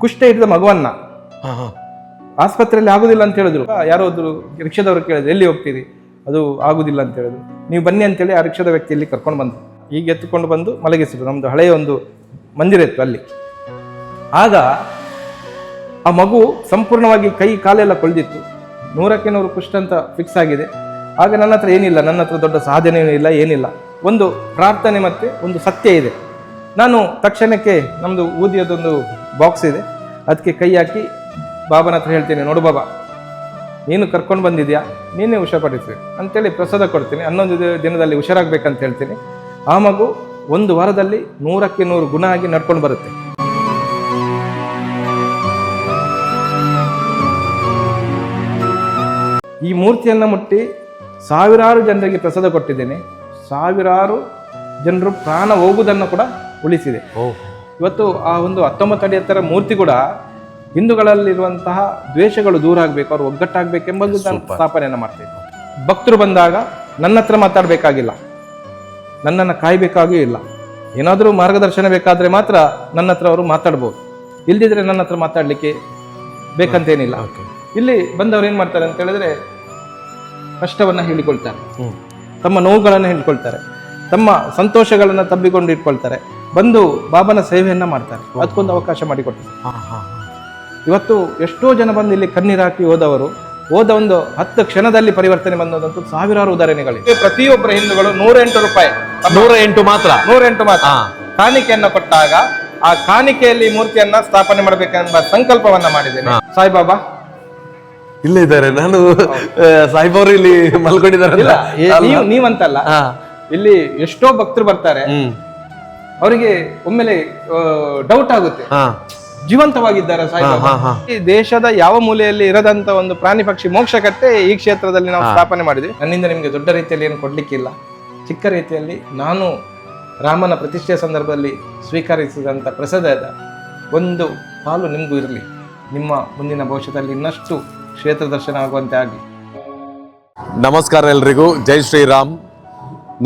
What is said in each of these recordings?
ಕುಷ್ಠ ಹಿಡಿದ ಮಗುವನ್ನ ಆಸ್ಪತ್ರೆಯಲ್ಲಿ ಆಗುದಿಲ್ಲ ಅಂತ ಹೇಳಿದ್ರು. ಯಾರೋ ಒಬ್ರು ರಿಕ್ಷಾದವ್ರು ಕೇಳಿದ್ರು, ಎಲ್ಲಿ ಹೋಗ್ತೀರಿ? ಅದು ಆಗುದಿಲ್ಲ ಅಂತ ಹೇಳಿದ್ರು. ನೀವು ಬನ್ನಿ ಅಂತೇಳಿ ಆ ರಿಕ್ಷಾದ ವ್ಯಕ್ತಿಯಲ್ಲಿ ಕರ್ಕೊಂಡು ಬಂದರು. ಈಗ ಎತ್ತುಕೊಂಡು ಬಂದು ಮಲಗಿಸಿದ್ರು. ನಮ್ದು ಹಳೆಯ ಒಂದು ಮಂದಿರ ಇತ್ತು ಅಲ್ಲಿ. ಆಗ ಆ ಮಗು ಸಂಪೂರ್ಣವಾಗಿ ಕೈ ಕಾಲೆಲ್ಲ ಕೊಳೆದಿತ್ತು. 100ಕ್ಕೆ 100 ಕುಷ್ಠ ಅಂತ ಫಿಕ್ಸ್ ಆಗಿದೆ. ಆಗ ನನ್ನ ಹತ್ರ ಏನಿಲ್ಲ, ನನ್ನ ಹತ್ರ ದೊಡ್ಡ ಸಾಧನೆ ಇಲ್ಲ, ಏನಿಲ್ಲ. ಒಂದು ಪ್ರಾರ್ಥನೆ ಮತ್ತೆ ಒಂದು ಸತ್ಯ ಇದೆ. ನಾನು ತಕ್ಷಣಕ್ಕೆ ನಮ್ಮದು ಊದಿಯದೊಂದು ಬಾಕ್ಸ್ ಇದೆ, ಅದಕ್ಕೆ ಕೈ ಹಾಕಿ ಬಾಬನ ಹತ್ರ ಹೇಳ್ತೇನೆ, ನೋಡು ಬಾಬಾ, ನೀನು ಕರ್ಕೊಂಡು ಬಂದಿದ್ಯಾ, ನೀನೇ ಹುಷಾಪಡಿಸಿ ಅಂತೇಳಿ ಪ್ರಸಾದ ಕೊಡ್ತೀನಿ. 11 ದಿನದಲ್ಲಿ ಹುಷಾರಾಗಬೇಕಂತ ಹೇಳ್ತೀನಿ. ಆ ಮಗು 1 ವಾರದಲ್ಲಿ 100ಕ್ಕೆ 100 ಗುಣ ಆಗಿ ನಡ್ಕೊಂಡು ಬರುತ್ತೆ. ಈ ಮೂರ್ತಿಯನ್ನು ಮುಟ್ಟಿ ಸಾವಿರಾರು ಜನರಿಗೆ ಪ್ರಸಾದ ಕೊಟ್ಟಿದ್ದೇನೆ. ಸಾವಿರಾರು ಜನರು ಪ್ರಾಣ ಹೋಗುವುದನ್ನು ಕೂಡ ಉಳಿಸಿದೆ. ಇವತ್ತು ಆ ಒಂದು 19 ಅಡಿ ಎತ್ತರ ಮೂರ್ತಿ ಕೂಡ ಹಿಂದೂಗಳಲ್ಲಿರುವಂತಹ ದ್ವೇಷಗಳು ದೂರ ಆಗಬೇಕು, ಅವರು ಒಗ್ಗಟ್ಟಾಗಬೇಕೆಂಬುದು ನಾನು ಸ್ಥಾಪನೆಯನ್ನು ಮಾಡ್ತೇನೆ. ಭಕ್ತರು ಬಂದಾಗ ನನ್ನ ಹತ್ರ ಮಾತಾಡಬೇಕಾಗಿಲ್ಲ, ನನ್ನನ್ನು ಕಾಯಬೇಕಾಗೂ ಇಲ್ಲ. ಏನಾದರೂ ಮಾರ್ಗದರ್ಶನ ಬೇಕಾದರೆ ಮಾತ್ರ ನನ್ನ ಹತ್ರ ಅವರು ಮಾತಾಡ್ಬೋದು, ಇಲ್ದಿದ್ರೆ ನನ್ನ ಹತ್ರ ಮಾತಾಡಲಿಕ್ಕೆ ಬೇಕಂತೇನಿಲ್ಲ. ಇಲ್ಲಿ ಬಂದವರು ಏನು ಮಾಡ್ತಾರೆ ಅಂತ ಹೇಳಿದ್ರೆ, ಕಷ್ಟವನ್ನು ಹೇಳಿಕೊಳ್ತಾರೆ, ತಮ್ಮ ನೋವುಗಳನ್ನು ಹೇಳಿಕೊಳ್ತಾರೆ, ತಮ್ಮ ಸಂತೋಷಗಳನ್ನು ತಬ್ಬಿಕೊಂಡು ಇಟ್ಕೊಳ್ತಾರೆ, ಬಂದು ಬಾಬನ ಸೇವೆಯನ್ನ ಮಾಡ್ತಾರೆ. ಅದಕ್ಕೊಂದು ಅವಕಾಶ ಮಾಡಿಕೊಡ್ತಾರೆ. ಇವತ್ತು ಎಷ್ಟೋ ಜನ ಬಂದು ಇಲ್ಲಿ ಕಣ್ಣೀರು ಹಾಕಿ ಹೋದವರು, ಹೋದ ಒಂದು 10 ಕ್ಷಣದಲ್ಲಿ ಪರಿವರ್ತನೆ ಬಂದದಂತೂ ಸಾವಿರಾರು ಉದಾಹರಣೆಗಳಿವೆ. ಪ್ರತಿಯೊಬ್ಬರ ಹಿಂದೂಗಳು 108 ರೂಪಾಯಿ, 108 ಮಾತ್ರ ಕಾಣಿಕೆಯನ್ನು ಕೊಟ್ಟಾಗ ಆ ಕಾಣಿಕೆಯಲ್ಲಿ ಮೂರ್ತಿಯನ್ನ ಸ್ಥಾಪನೆ ಮಾಡಬೇಕೆಂಬ ಸಂಕಲ್ಪವನ್ನ ಮಾಡಿದ್ದೇನೆ. ಸಾಯಿಬಾಬಾ ಇಲ್ಲೇ ಇದ್ದಾರೆ. ನಾನು ಸಾಯಿಬಾಬರು ಇಲ್ಲಿ ಮಲ್ಕೊಂಡಿದ್ದಾರೆ. ನೀವಂತಲ್ಲ, ಇಲ್ಲಿ ಎಷ್ಟೋ ಭಕ್ತರು ಬರ್ತಾರೆ, ಅವರಿಗೆ ಒಮ್ಮೆಲೆ ಡೌಟ್ ಆಗುತ್ತೆ, ಜೀವಂತವಾಗಿದ್ದಾರೆ ಸಾಯಿಬಾಬಾ. ಈ ದೇಶದ ಯಾವ ಮೂಲೆಯಲ್ಲಿ ಇರದಂತ ಒಂದು ಪ್ರಾಣಿ ಪಕ್ಷಿ ಮೋಕ್ಷಕಟ್ಟೆ ಈ ಕ್ಷೇತ್ರದಲ್ಲಿ ನಾವು ಸ್ಥಾಪನೆ ಮಾಡಿದ್ವಿ. ನನ್ನಿಂದ ನಿಮ್ಗೆ ದೊಡ್ಡ ರೀತಿಯಲ್ಲಿ ಏನು ಕೊಡ್ಲಿಕ್ಕಿಲ್ಲ, ಚಿಕ್ಕ ರೀತಿಯಲ್ಲಿ ನಾನು ರಾಮನ ಪ್ರತಿಷ್ಠೆಯ ಸಂದರ್ಭದಲ್ಲಿ ಸ್ವೀಕರಿಸಿದಂತ ಪ್ರಸಾದದ ಒಂದು ಪಾಲು ನಿಮ್ಗೂ ಇರಲಿ. ನಿಮ್ಮ ಮುಂದಿನ ಭವಿಷ್ಯದಲ್ಲಿ ಇನ್ನಷ್ಟು ಕ್ಷೇತ್ರ ದರ್ಶನ ಆಗುವಂತೆ ಆಗಿ. ನಮಸ್ಕಾರ ಎಲ್ರಿಗೂ, ಜೈ ಶ್ರೀರಾಮ್.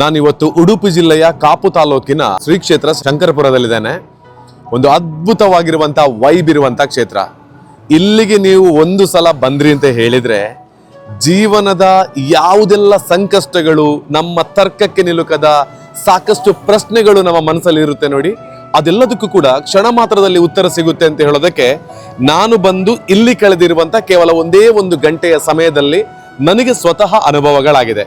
ನಾನಿವತ್ತು ಉಡುಪಿ ಜಿಲ್ಲೆಯ ಕಾಪು ತಾಲೂಕಿನ ಶ್ರೀ ಕ್ಷೇತ್ರ ಶಂಕರಪುರದಲ್ಲಿದ್ದೇನೆ. ಒಂದು ಅದ್ಭುತವಾಗಿರುವಂತಹ ವೈಬ್ ಇರುವಂತಹ ಕ್ಷೇತ್ರ. ಇಲ್ಲಿಗೆ ನೀವು ಒಂದು ಸಲ ಬಂದ್ರಿ ಅಂತ ಹೇಳಿದ್ರೆ ಜೀವನದ ಯಾವುದೆಲ್ಲ ಸಂಕಷ್ಟಗಳು, ನಮ್ಮ ತರ್ಕಕ್ಕೆ ನಿಲುಕದ ಸಾಕಷ್ಟು ಪ್ರಶ್ನೆಗಳು ನಮ್ಮ ಮನಸ್ಸಲ್ಲಿ ಇರುತ್ತೆ ನೋಡಿ, ಅದೆಲ್ಲದಕ್ಕೂ ಕೂಡ ಕ್ಷಣ ಮಾತ್ರದಲ್ಲಿ ಉತ್ತರ ಸಿಗುತ್ತೆ ಅಂತ ಹೇಳೋದಕ್ಕೆ ನಾನು ಬಂದು ಇಲ್ಲಿ ಕಳೆದಿರುವಂತ ಕೇವಲ 1 ಗಂಟೆಯ ಸಮಯದಲ್ಲಿ ನನಗೆ ಸ್ವತಃ ಅನುಭವಗಳಾಗಿದೆ.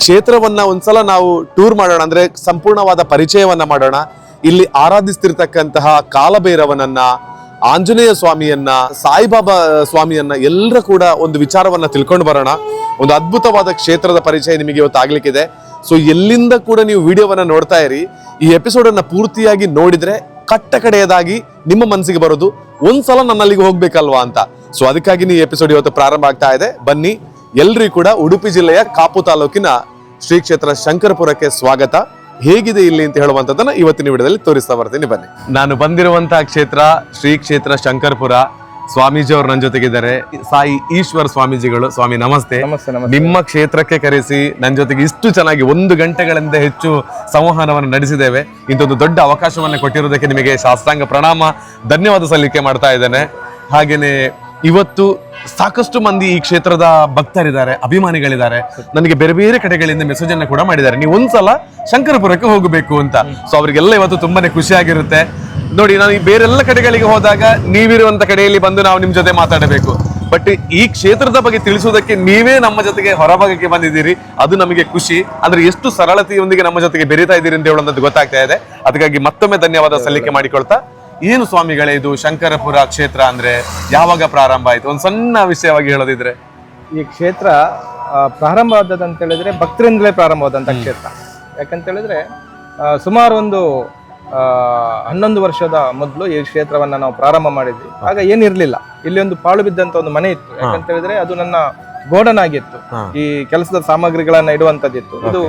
ಕ್ಷೇತ್ರವನ್ನ ಒಂದ್ಸಲ ನಾವು ಟೂರ್ ಮಾಡೋಣ, ಅಂದ್ರೆ ಸಂಪೂರ್ಣವಾದ ಪರಿಚಯವನ್ನ ಮಾಡೋಣ. ಇಲ್ಲಿ ಆರಾಧಿಸ್ತಿರ್ತಕ್ಕಂತಹ ಕಾಲಭೈರವನನ್ನ, ಆಂಜನೇಯ ಸ್ವಾಮಿಯನ್ನ, ಸಾಯಿಬಾಬಾ ಸ್ವಾಮಿಯನ್ನ ಎಲ್ಲರ ಕೂಡ ಒಂದು ವಿಚಾರವನ್ನ ತಿಳ್ಕೊಂಡು ಬರೋಣ. ಒಂದು ಅದ್ಭುತವಾದ ಕ್ಷೇತ್ರದ ಪರಿಚಯ ನಿಮಗೆ ಇವತ್ತು ಆಗ್ಲಿಕ್ಕಿದೆ. ಸೊ ಎಲ್ಲಿಂದ ಕೂಡ ನೀವು ವಿಡಿಯೋವನ್ನ ನೋಡ್ತಾ ಇರಿ. ಈ ಎಪಿಸೋಡ್ ಅನ್ನ ಪೂರ್ತಿಯಾಗಿ ನೋಡಿದ್ರೆ ಕಟ್ಟ ಕಡೆಯದಾಗಿ ನಿಮ್ಮ ಮನಸ್ಸಿಗೆ ಬರೋದು ಒಂದ್ಸಲ ನಾನು ಅಲ್ಲಿಗೆ ಹೋಗ್ಬೇಕಲ್ವಾ ಅಂತ. ಸೊ ಅದಕ್ಕಾಗಿ ಈ ಎಪಿಸೋಡ್ ಇವತ್ತು ಪ್ರಾರಂಭ ಆಗ್ತಾ ಇದೆ. ಬನ್ನಿ ಎಲ್ರಿಗೂ ಕೂಡ ಉಡುಪಿ ಜಿಲ್ಲೆಯ ಕಾಪು ತಾಲೂಕಿನ ಶ್ರೀ ಕ್ಷೇತ್ರ ಶಂಕರಪುರಕ್ಕೆ ಸ್ವಾಗತ. ಹೇಗಿದೆ ಇಲ್ಲಿ ಅಂತ ಹೇಳುವಂತದನ್ನ ಇವತ್ತಿನ ವಿಡಿಯೋದಲ್ಲಿ ತೋರಿಸ್ತಾ ಬರ್ತೀನಿ. ಬನ್ನಿ. ನಾನು ಬಂದಿರುವಂತಹ ಕ್ಷೇತ್ರ ಶ್ರೀ ಕ್ಷೇತ್ರ ಶಂಕರಪುರ. ಸ್ವಾಮೀಜಿ ಅವರು ನನ್ನ ಜೊತೆಗಿದ್ದಾರೆ, ಸಾಯಿ ಈಶ್ವರ ಸ್ವಾಮೀಜಿಗಳು. ಸ್ವಾಮಿ ನಮಸ್ತೆ. ನಿಮ್ಮ ಕ್ಷೇತ್ರಕ್ಕೆ ಕರೆಸಿ ನನ್ನ ಜೊತೆಗೆ ಇಷ್ಟು ಚೆನ್ನಾಗಿ 1 ಗಂಟೆಗಳಿಂದ ಹೆಚ್ಚು ಸಂವಹನವನ್ನು ನಡೆಸಿದ್ದೇವೆ. ಇಂಥೊಂದು ದೊಡ್ಡ ಅವಕಾಶವನ್ನು ಕೊಟ್ಟಿರೋದಕ್ಕೆ ನಿಮಗೆ ಶಾಸ್ತ್ರಾಂಗ ಪ್ರಣಾಮ, ಧನ್ಯವಾದ ಸಲ್ಲಿಕೆ ಮಾಡ್ತಾ ಇದ್ದೇನೆ. ಹಾಗೇನೆ ಇವತ್ತು ಸಾಕಷ್ಟು ಮಂದಿ ಈ ಕ್ಷೇತ್ರದ ಭಕ್ತರಿದ್ದಾರೆ, ಅಭಿಮಾನಿಗಳಿದ್ದಾರೆ. ನನಗೆ ಬೇರೆ ಬೇರೆ ಕಡೆಗಳಿಂದ ಮೆಸೇಜ್ ಅನ್ನ ಕೂಡ ಮಾಡಿದ್ದಾರೆ, ನೀವು ಒಂದ್ಸಲ ಶಂಕರಪುರಕ್ಕೆ ಹೋಗಬೇಕು ಅಂತ. ಸೊ ಅವರಿಗೆಲ್ಲ ಇವತ್ತು ತುಂಬಾನೇ ಖುಷಿಯಾಗಿರುತ್ತೆ. ನೋಡಿ, ನಾನು ಈ ಬೇರೆಲ್ಲ ಕಡೆಗಳಿಗೆ ಹೋದಾಗ ನೀವಿರುವಂತ ಕಡೆಯಲ್ಲಿ ಬಂದು ನಾವು ನಿಮ್ ಜೊತೆ ಮಾತಾಡಬೇಕು. ಬಟ್ ಈ ಕ್ಷೇತ್ರದ ಬಗ್ಗೆ ತಿಳಿಸುವುದಕ್ಕೆ ನೀವೇ ನಮ್ಮ ಜೊತೆಗೆ ಹೊರಭಾಗಕ್ಕೆ ಬಂದಿದ್ದೀರಿ, ಅದು ನಮಗೆ ಖುಷಿ. ಅಂದ್ರೆ ಎಷ್ಟು ಸರಳತೆಯೊಂದಿಗೆ ನಮ್ಮ ಜೊತೆಗೆ ಬೆರೀತಾ ಇದ್ದೀರಿ ಅಂತ ಹೇಳುವಂತದ್ದು ಗೊತ್ತಾಗ್ತಾ ಇದೆ. ಅದಕ್ಕಾಗಿ ಮತ್ತೊಮ್ಮೆ ಧನ್ಯವಾದ ಸಲ್ಲಿಕೆ ಮಾಡಿಕೊಳ್ತಾ, ಏನು ಸ್ವಾಮಿಗಳೇ ಇದು ಶಂಕರಪುರ ಕ್ಷೇತ್ರ ಅಂದ್ರೆ ಯಾವಾಗ ಪ್ರಾರಂಭ ಆಯ್ತು, ಒಂದು ಸಣ್ಣ ವಿಷಯವಾಗಿ ಹೇಳೋದಿದ್ರೆ? ಈ ಕ್ಷೇತ್ರ ಪ್ರಾರಂಭ ಆದದಂತ ಹೇಳಿದ್ರೆ ಭಕ್ತರಿಂದಲೇ ಪ್ರಾರಂಭವಾದಂಥ ಕ್ಷೇತ್ರ. ಯಾಕಂತ ಹೇಳಿದ್ರೆ ಸುಮಾರು ಒಂದು 11 ವರ್ಷದ ಮೊದಲು ಈ ಕ್ಷೇತ್ರವನ್ನ ನಾವು ಪ್ರಾರಂಭ ಮಾಡಿದ್ವಿ. ಆಗ ಏನಿರ್ಲಿಲ್ಲ, ಇಲ್ಲಿ ಒಂದು ಪಾಳು ಬಿದ್ದಂತ ಒಂದು ಮನೆ ಇತ್ತು. ಯಾಕಂತ ಹೇಳಿದ್ರೆ ಅದು ನನ್ನ ಗೋಡನ್ ಆಗಿತ್ತು, ಈ ಕೆಲಸದ ಸಾಮಗ್ರಿಗಳನ್ನ ಇಡುವಂತದ್ದಿತ್ತು. ಇದು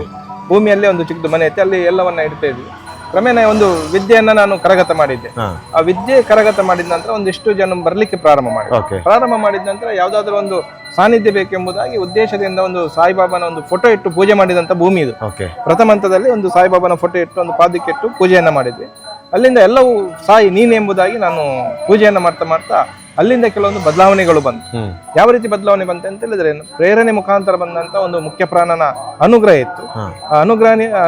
ಭೂಮಿಯಲ್ಲೇ ಒಂದು ಚಿಕ್ಕದು ಮನೆ ಇತ್ತು, ಅಲ್ಲಿ ಎಲ್ಲವನ್ನ ಇಡ್ತಾ ಇದ್ವಿ. ಕ್ರಮೇಣ ಒಂದು ವಿದ್ಯೆಯನ್ನ ನಾನು ಕರಗತ ಮಾಡಿದ್ದೆ. ಆ ವಿದ್ಯೆ ಕರಗತ ಮಾಡಿದ ನಂತರ ಒಂದಿಷ್ಟು ಜನ ಬರ್ಲಿಕ್ಕೆ ಪ್ರಾರಂಭ ಮಾಡಿದ ನಂತರ ಯಾವ್ದಾದ್ರು ಒಂದು ಸಾನ್ನಿಧ್ಯ ಬೇಕೆಂಬುದಾಗಿ ಉದ್ದೇಶದಿಂದ ಒಂದು ಸಾಯಿಬಾಬಾನ ಒಂದು ಫೋಟೋ ಇಟ್ಟು ಪೂಜೆ ಮಾಡಿದಂತ ಭೂಮಿ ಇದು. ಪ್ರಥಮ ಹಂತದಲ್ಲಿ ಒಂದು ಸಾಯಿಬಾಬಾನ ಫೋಟೋ ಇಟ್ಟು ಒಂದು ಪಾದಕ್ಕೆ ಇಟ್ಟು ಪೂಜೆಯನ್ನ ಮಾಡಿದ್ವಿ. ಅಲ್ಲಿಂದ ಎಲ್ಲವೂ ಸಾಯಿ ನೀನೆ ಎಂಬುದಾಗಿ ನಾನು ಪೂಜೆಯನ್ನ ಮಾಡ್ತಾ ಅಲ್ಲಿಂದ ಕೆಲವೊಂದು ಬದಲಾವಣೆಗಳು ಬಂತು. ಯಾವ ರೀತಿ ಬದಲಾವಣೆ ಬಂತು ಅಂತ ಹೇಳಿದ್ರೆ, ಪ್ರೇರಣೆ ಮುಖಾಂತರ ಬಂದಂತ ಒಂದು ಮುಖ್ಯ ಪ್ರಾಣನ ಅನುಗ್ರಹ ಇತ್ತು.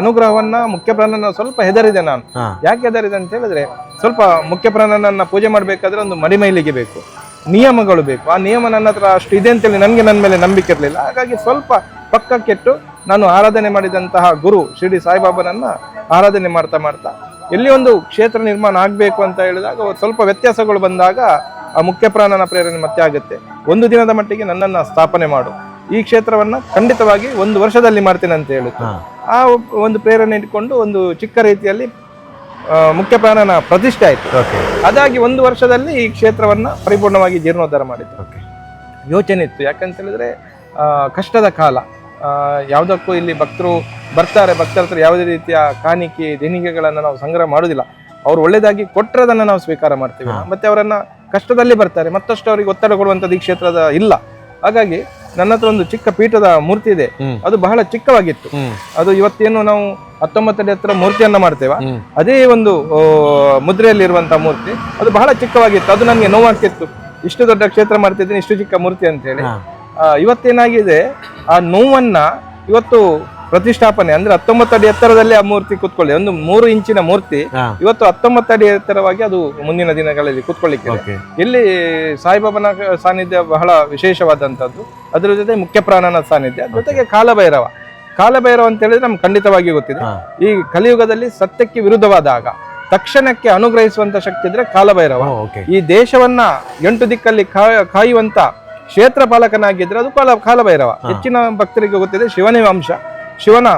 ಅನುಗ್ರಹವನ್ನ ಮುಖ್ಯ ಪ್ರಾಣನ ಸ್ವಲ್ಪ ಹೆದರಿದೆ ನಾನು. ಯಾಕೆ ಹೆದರಿದೆ ಅಂತ ಹೇಳಿದ್ರೆ, ಸ್ವಲ್ಪ ಮುಖ್ಯ ಪ್ರಾಣನನ್ನ ಪೂಜೆ ಮಾಡ್ಬೇಕಾದ್ರೆ ಒಂದು ಮಡಿಮೈಲಿಗೆ ಬೇಕು, ನಿಯಮಗಳು ಬೇಕು. ಆ ನಿಯಮ ನನ್ನ ಹತ್ರ ಅಷ್ಟು ಇದೆ ಅಂತೇಳಿ ನನಗೆ ನನ್ನ ಮೇಲೆ ನಂಬಿಕೆ ಇರಲಿಲ್ಲ. ಹಾಗಾಗಿ ಸ್ವಲ್ಪ ಪಕ್ಕಕ್ಕಿಟ್ಟು ನಾನು ಆರಾಧನೆ ಮಾಡಿದಂತಹ ಗುರು ಶಿರಡಿ ಸಾಯಿಬಾಬನನ್ನ ಆರಾಧನೆ ಮಾಡ್ತಾ ಎಲ್ಲಿ ಒಂದು ಕ್ಷೇತ್ರ ನಿರ್ಮಾಣ ಆಗ್ಬೇಕು ಅಂತ ಹೇಳಿದಾಗ ಸ್ವಲ್ಪ ವ್ಯತ್ಯಾಸಗಳು ಬಂದಾಗ ಆ ಮುಖ್ಯ ಪ್ರಾಣನ ಪ್ರೇರಣೆ ಮತ್ತೆ ಆಗುತ್ತೆ. ಒಂದು ದಿನದ ಮಟ್ಟಿಗೆ ನನ್ನನ್ನ ಸ್ಥಾಪನೆ ಮಾಡು, ಈ ಕ್ಷೇತ್ರವನ್ನ ಖಂಡಿತವಾಗಿ 1 ವರ್ಷದಲ್ಲಿ ಮಾಡ್ತೇನೆ ಅಂತ ಹೇಳುತ್ತೆ. ಆ ಒಂದು ಪ್ರೇರಣೆ ಇಟ್ಕೊಂಡು ಒಂದು ಚಿಕ್ಕ ರೀತಿಯಲ್ಲಿ ಮುಖ್ಯ ಪ್ರಾಣನ ಪ್ರತಿಷ್ಠೆ ಆಯ್ತು. ಅದಾಗಿ 1 ವರ್ಷದಲ್ಲಿ ಈ ಕ್ಷೇತ್ರವನ್ನ ಪರಿಪೂರ್ಣವಾಗಿ ಜೀರ್ಣೋದ್ಧಾರ ಮಾಡಿತ್ತು. ಯೋಚನೆ ಇತ್ತು, ಯಾಕಂತ ಹೇಳಿದ್ರೆ ಕಷ್ಟದ ಕಾಲ. ಯಾವುದಕ್ಕೂ ಇಲ್ಲಿ ಭಕ್ತರು ಬರ್ತಾರೆ, ಭಕ್ತರ ಹತ್ರ ಯಾವುದೇ ರೀತಿಯ ಕಾಣಿಕೆ ದೇಣಿಗೆಗಳನ್ನ ನಾವು ಸಂಗ್ರಹ ಮಾಡುವುದಿಲ್ಲ. ಅವ್ರು ಒಳ್ಳೇದಾಗಿ ಕೊಟ್ಟರೆ ಅದನ್ನ ನಾವು ಸ್ವೀಕಾರ ಮಾಡ್ತೀವಿ. ಮತ್ತೆ ಅವರನ್ನ ಕಷ್ಟದಲ್ಲಿ ಬರ್ತಾರೆ, ಮತ್ತಷ್ಟು ಅವರಿಗೆ ಒತ್ತಡ ಕೊಡುವಂಥದ್ದು ಈ ಕ್ಷೇತ್ರದ ಇಲ್ಲ. ಹಾಗಾಗಿ ನನ್ನ ಹತ್ರ ಒಂದು ಚಿಕ್ಕ ಪೀಠದ ಮೂರ್ತಿ ಇದೆ, ಅದು ಬಹಳ ಚಿಕ್ಕವಾಗಿತ್ತು. ಅದು ಇವತ್ತೇನು ನಾವು 19 ಅಡಿ ಹತ್ರ ಮೂರ್ತಿಯನ್ನ ಮಾಡ್ತೇವೆ, ಅದೇ ಒಂದು ಮುದ್ರೆಯಲ್ಲಿರುವಂತಹ ಮೂರ್ತಿ ಅದು ಬಹಳ ಚಿಕ್ಕವಾಗಿತ್ತು. ಅದು ನನಗೆ ನೋವಾಗ್ತಿತ್ತು, ಇಷ್ಟು ದೊಡ್ಡ ಕ್ಷೇತ್ರ ಮಾಡ್ತಿದ್ದೀನಿ, ಇಷ್ಟು ಚಿಕ್ಕ ಮೂರ್ತಿ ಅಂತ ಹೇಳಿ. ಇವತ್ತೇನಾಗಿದೆ, ಆ ನೋವನ್ನ ಇವತ್ತು ಪ್ರತಿಷ್ಠಾಪನೆ ಅಂದ್ರೆ 19 ಅಡಿ ಎತ್ತರದಲ್ಲಿ ಆ ಮೂರ್ತಿ ಕೂತ್ಕೊಳ್ಳಿ, ಒಂದು 3 ಇಂಚಿನ ಮೂರ್ತಿ ಇವತ್ತು 19 ಅಡಿ ಎತ್ತರವಾಗಿ ಅದು ಮುಂದಿನ ದಿನಗಳಲ್ಲಿ ಕೂತ್ಕೊಳ್ಳಿಕ್ಕೆ. ಇಲ್ಲಿ ಸಾಯಿಬಾಬನ ಸಾನ್ನಿಧ್ಯ ಬಹಳ ವಿಶೇಷವಾದಂತದ್ದು. ಅದರ ಜೊತೆ ಮುಖ್ಯ ಪ್ರಾಣನ ಸಾನ್ನಿಧ್ಯ, ಜೊತೆಗೆ ಕಾಲಭೈರವ ಅಂತ ಹೇಳಿದ್ರೆ ನಮ್ಗೆ ಖಂಡಿತವಾಗಿ ಗೊತ್ತಿದೆ. ಈ ಕಲಿಯುಗದಲ್ಲಿ ಸತ್ಯಕ್ಕೆ ವಿರುದ್ಧವಾದಾಗ ತಕ್ಷಣಕ್ಕೆ ಅನುಗ್ರಹಿಸುವಂತ ಶಕ್ತಿ ಇದ್ರೆ ಕಾಲಭೈರವ. ಈ ದೇಶವನ್ನ 8 ದಿಕ್ಕಲ್ಲಿ ಕಾಯುವಂತ ಕ್ಷೇತ್ರ ಪಾಲಕನಾಗಿದ್ರೆ ಅದು ಕಾಲಭೈರವ. ಹೆಚ್ಚಿನ ಭಕ್ತರಿಗೆ ಗೊತ್ತಿದೆ ಶಿವನೇ ಅಂಶ, ಶಿವನ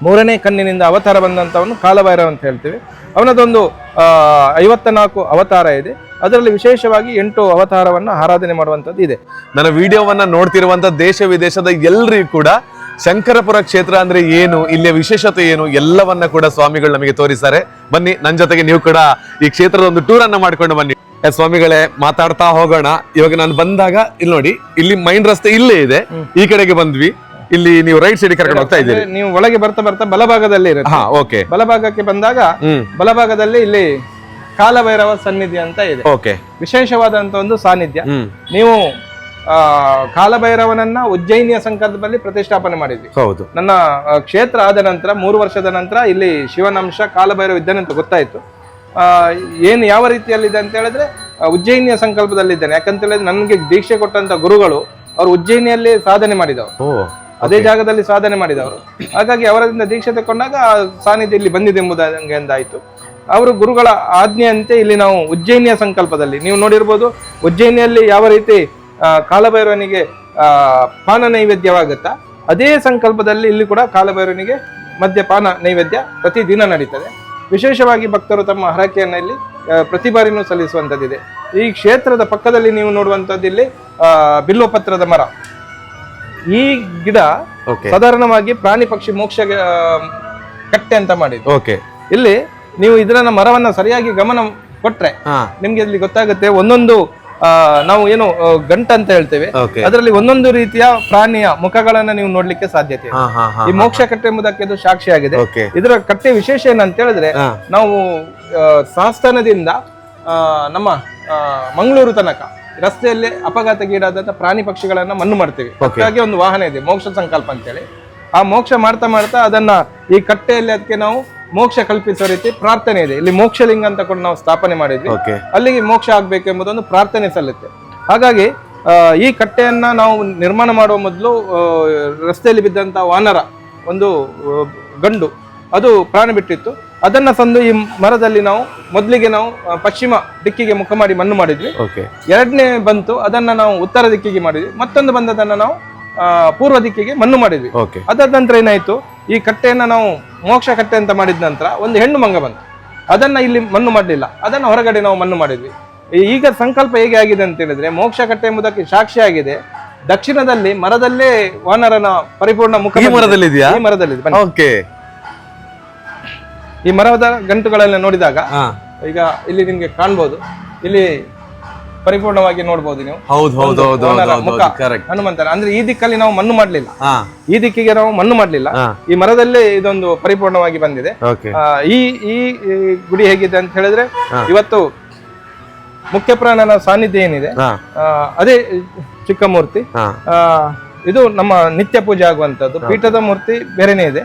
3ನೇ ಕಣ್ಣಿನಿಂದ ಅವತಾರ ಬಂದಂತವನು ಕಾಲಭೈರವ ಅಂತ ಹೇಳ್ತೀವಿ. ಅವನದೊಂದು 54 ಅವತಾರ ಇದೆ. ಅದರಲ್ಲಿ ವಿಶೇಷವಾಗಿ 8 ಅವತಾರವನ್ನ ಆರಾಧನೆ ಮಾಡುವಂತದ್ದು ಇದೆ. ನನ್ನ ವಿಡಿಯೋವನ್ನ ನೋಡ್ತಿರುವಂತ ದೇಶ ವಿದೇಶದ ಎಲ್ಲರಿಗೂ ಕೂಡ ಶಂಕರಪುರ ಕ್ಷೇತ್ರ ಅಂದ್ರೆ ಏನು, ಇಲ್ಲಿಯ ವಿಶೇಷತೆ ಏನು, ಎಲ್ಲವನ್ನ ಕೂಡ ಸ್ವಾಮಿಗಳು ನಮಗೆ ತೋರಿಸ್ತಾರೆ. ಬನ್ನಿ, ನನ್ನ ಜೊತೆಗೆ ನೀವು ಕೂಡ ಈ ಕ್ಷೇತ್ರದ ಒಂದು ಟೂರ್ ಅನ್ನ ಮಾಡ್ಕೊಂಡು ಬನ್ನಿ. ಸ್ವಾಮಿಗಳೇ, ಮಾತಾಡ್ತಾ ಹೋಗೋಣ. ಇವಾಗ ನಾನು ಬಂದಾಗ ಇಲ್ಲಿ ನೋಡಿ, ಇಲ್ಲಿ ಮೈನ್ ರಸ್ತೆ ಇಲ್ಲೇ ಇದೆ, ಈ ಕಡೆಗೆ ಬಂದ್ವಿ. ಇಲ್ಲಿ ನೀವು ರೈಟ್ ಸೈಡ್ ಕರ್ಕೊಂಡು ಹೋಗ್ತಾ ಇದ್ದೀರಿ. ನೀವು ಒಳಗೆ ಬರ್ತಾ ಬಲಭಾಗದಲ್ಲಿ ಇರುತ್ತೆ. ಬಲಭಾಗಕ್ಕೆ ಬಂದಾಗ ಬಲಭಾಗದಲ್ಲಿ ಇಲ್ಲಿ ಕಾಲಭೈರವ ಸನ್ನಿಧಿ ಅಂತ ಇದೆ. ವಿಶೇಷವಾದಂತ ಒಂದು ಸಾನ್ನಿಧ್ಯ. ನೀವು ಕಾಲಭೈರವನನ್ನ ಉಜ್ಜಯಿನಿಯ ಸಂಕಲ್ಪದಲ್ಲಿ ಪ್ರತಿಷ್ಠಾಪನೆ ಮಾಡಿದ್ವಿ. ನನ್ನ ಕ್ಷೇತ್ರ ಆದ ನಂತರ 3 ವರ್ಷದ ನಂತರ ಇಲ್ಲಿ ಶಿವನಂಶ ಕಾಲಭೈರವ ಇದ್ದಾನೆ ಅಂತ ಗೊತ್ತಾಯ್ತು. ಏನು ಯಾವ ರೀತಿಯಲ್ಲಿದೆ ಅಂತ ಹೇಳಿದ್ರೆ ಉಜ್ಜಯಿನಿಯ ಸಂಕಲ್ಪದಲ್ಲಿದ್ದೇನೆ. ಯಾಕಂತ ಹೇಳಿದ್ರೆ ನನಗೆ ದೀಕ್ಷೆ ಕೊಟ್ಟಂತ ಗುರುಗಳು ಅವರು ಉಜ್ಜಯಿನಿಯಲ್ಲಿ ಸಾಧನೆ ಮಾಡಿದವರು, ಅದೇ ಜಾಗದಲ್ಲಿ ಸಾಧನೆ ಮಾಡಿದವರು. ಹಾಗಾಗಿ ಅವರಿಂದ ದೀಕ್ಷೆ ತಗೊಂಡಾಗ ಸಾನ್ನಿಧ್ಯ ಇಲ್ಲಿ ಬಂದಿದೆ ಎಂಬುದಾಗಿ ಎಂದಾಯ್ತು. ಅವರು ಗುರುಗಳ ಆಜ್ಞೆಯಂತೆ ಇಲ್ಲಿ ನಾವು ಉಜ್ಜಯಿನಿಯ ಸಂಕಲ್ಪದಲ್ಲಿ ನೀವು ನೋಡಿರ್ಬೋದು. ಉಜ್ಜಯಿನಿಯಲ್ಲಿ ಯಾವ ರೀತಿ ಕಾಲಭೈರವನಿಗೆ ಪಾನ ನೈವೇದ್ಯವಾಗುತ್ತಾ, ಅದೇ ಸಂಕಲ್ಪದಲ್ಲಿ ಇಲ್ಲಿ ಕೂಡ ಕಾಲಭೈರವನಿಗೆ ಮದ್ಯಪಾನ ನೈವೇದ್ಯ ಪ್ರತಿದಿನ ನಡೀತದೆ. ವಿಶೇಷವಾಗಿ ಭಕ್ತರು ತಮ್ಮ ಹರಕೆಯನ್ನ ಇಲ್ಲಿ ಪ್ರತಿ ಬಾರಿನೂ ಸಲ್ಲಿಸುವಂತದ್ದಿದೆ. ಈ ಕ್ಷೇತ್ರದ ಪಕ್ಕದಲ್ಲಿ ನೀವು ನೋಡುವಂತದ್ದು ಇಲ್ಲಿ ಬಿಲ್ವಪತ್ರದ ಮರ. ಈ ಗಿಡ ಸಾಧಾರಣವಾಗಿ ಪ್ರಾಣಿ ಪಕ್ಷಿ ಮೋಕ್ಷ ಕಟ್ಟೆ ಅಂತ ಮಾಡಿದ್ರು. ಇಲ್ಲಿ ನೀವು ಇದನ್ನ ಮರವನ್ನ ಸರಿಯಾಗಿ ಗಮನ ಕೊಟ್ರೆ ನಿಮ್ಗೆ ಇಲ್ಲಿ ಗೊತ್ತಾಗುತ್ತೆ. ಒಂದೊಂದು ನಾವು ಏನು ಗಂಟ ಅಂತ ಹೇಳ್ತೇವೆ, ಅದರಲ್ಲಿ ಒಂದೊಂದು ರೀತಿಯ ಪ್ರಾಣಿಯ ಮುಖಗಳನ್ನ ನೀವು ನೋಡ್ಲಿಕ್ಕೆ ಸಾಧ್ಯತೆ ಇದೆ. ಈ ಮೋಕ್ಷ ಕಟ್ಟೆ ಎಂಬುದಕ್ಕೆ ಇದು ಸಾಕ್ಷಿಯಾಗಿದೆ. ಇದರ ಕಟ್ಟೆ ವಿಶೇಷ ಏನಂತ ಹೇಳಿದ್ರೆ, ನಾವು ಸಾಸ್ಥಾನದಿಂದ ನಮ್ಮ ಮಂಗಳೂರು ತನಕ ರಸ್ತೆಯಲ್ಲಿ ಅಪಘಾತಗೀಡಾದಂತ ಪ್ರಾಣಿ ಪಕ್ಷಿಗಳನ್ನ ಮಣ್ಣು ಮಾಡ್ತೀವಿ. ಹಾಗೆ ಒಂದು ವಾಹನ ಇದೆ ಮೋಕ್ಷ ಸಂಕಲ್ಪ ಅಂತೇಳಿ. ಆ ಮೋಕ್ಷ ಮಾಡ್ತಾ ಅದನ್ನ ಈ ಕಟ್ಟೆಯಲ್ಲಿ ಅದಕ್ಕೆ ನಾವು ಮೋಕ್ಷ ಕಲ್ಪಿಸೋ ರೀತಿ ಪ್ರಾರ್ಥನೆ ಇದೆ. ಇಲ್ಲಿ ಮೋಕ್ಷಲಿಂಗ ಅಂತ ಕೂಡ ನಾವು ಸ್ಥಾಪನೆ ಮಾಡಿದ್ವಿ. ಅಲ್ಲಿಗೆ ಮೋಕ್ಷ ಆಗ್ಬೇಕು ಎಂಬುದೊಂದು ಪ್ರಾರ್ಥನೆ ಸಲ್ಲುತ್ತೆ. ಹಾಗಾಗಿ ಈ ಕಟ್ಟೆಯನ್ನ ನಾವು ನಿರ್ಮಾಣ ಮಾಡುವ ಮೊದಲು ರಸ್ತೆಯಲ್ಲಿ ಬಿದ್ದಂತ ವಾನರ ಒಂದು ಗಂಡು ಅದು ಪ್ರಾಣ ಬಿಟ್ಟಿತ್ತು. ಅದನ್ನ ತಂದು ಈ ಮರದಲ್ಲಿ ನಾವು ಮೊದಲಿಗೆ ನಾವು ಪಶ್ಚಿಮ ದಿಕ್ಕಿಗೆ ಮುಖ ಮಾಡಿ ಮಣ್ಣು ಮಾಡಿದ್ವಿ. ಎರಡನೇ ಬಂತು ಅದನ್ನ ನಾವು ಉತ್ತರ ದಿಕ್ಕಿಗೆ ಮಾಡಿದ್ವಿ. ಮತ್ತೊಂದು ಬಂದದನ್ನ ನಾವು ಪೂರ್ವ ದಿಕ್ಕಿಗೆ ಮಣ್ಣು ಮಾಡಿದ್ವಿ. ಅದಾದ ನಂತರ ಏನಾಯ್ತು, ಈ ಕಟ್ಟೆಯನ್ನ ನಾವು ಮೋಕ್ಷ ಕಟ್ಟೆ ಅಂತ ಮಾಡಿದ ನಂತರ ಒಂದು ಹೆಣ್ಣು ಮಂಗ ಬಂತು. ಅದನ್ನ ಇಲ್ಲಿ ಮಣ್ಣು ಮಾಡಲಿಲ್ಲ, ಅದನ್ನ ಹೊರಗಡೆ ನಾವು ಮಣ್ಣು ಮಾಡಿದ್ವಿ. ಈಗ ಸಂಕಲ್ಪ ಹೇಗೆ ಆಗಿದೆ ಅಂತ ಹೇಳಿದ್ರೆ, ಮೋಕ್ಷ ಕಟ್ಟೆ ಎಂಬುದಕ್ಕೆ ಸಾಕ್ಷಿ ಆಗಿದೆ. ದಕ್ಷಿಣದಲ್ಲಿ ಮರದಲ್ಲೇ ವಾನರನ ಪರಿಪೂರ್ಣ ಮುಖ ಈ ಮರದಲ್ಲಿ ಇದೆಯಾ? ಈ ಮರದಲ್ಲಿ ಬನ್ನಿ. ಓಕೆ. ಈ ಮರದ ಗಂಟುಗಳೆಲ್ಲ ನೋಡಿದಾಗ ಈಗ ಇಲ್ಲಿ ನಿಮ್ಗೆ ಕಾಣ್ಬೋದು, ಇಲ್ಲಿ ಪರಿಪೂರ್ಣವಾಗಿ ನೋಡ್ಬೋದು ನೀವು. ಹನುಮಂತನ ಅಂದ್ರೆ ಈ ದಿಕ್ಕಲ್ಲಿ ನಾವು ಮಣ್ಣು ಮಾಡ್ಲಿಲ್ಲ, ಈ ದಿಕ್ಕಿಗೆ ನಾವು ಮಣ್ಣು ಮಾಡ್ಲಿಲ್ಲ, ಈ ಮರದಲ್ಲೇ ಇದೊಂದು ಪರಿಪೂರ್ಣವಾಗಿ ಬಂದಿದೆ. ಈ ಈ ಗುಡಿ ಹೇಗಿದೆ ಅಂತ ಹೇಳಿದ್ರೆ, ಇವತ್ತು ಮುಖ್ಯ ಪ್ರಾಣನ ಸಾನ್ನಿಧ್ಯ ಏನಿದೆ ಅದೇ ಚಿಕ್ಕ ಮೂರ್ತಿ. ಇದು ನಮ್ಮ ನಿತ್ಯ ಪೂಜೆ ಆಗುವಂತದ್ದು. ಪೀಠದ ಮೂರ್ತಿ ಬೇರೆನೇ ಇದೆ.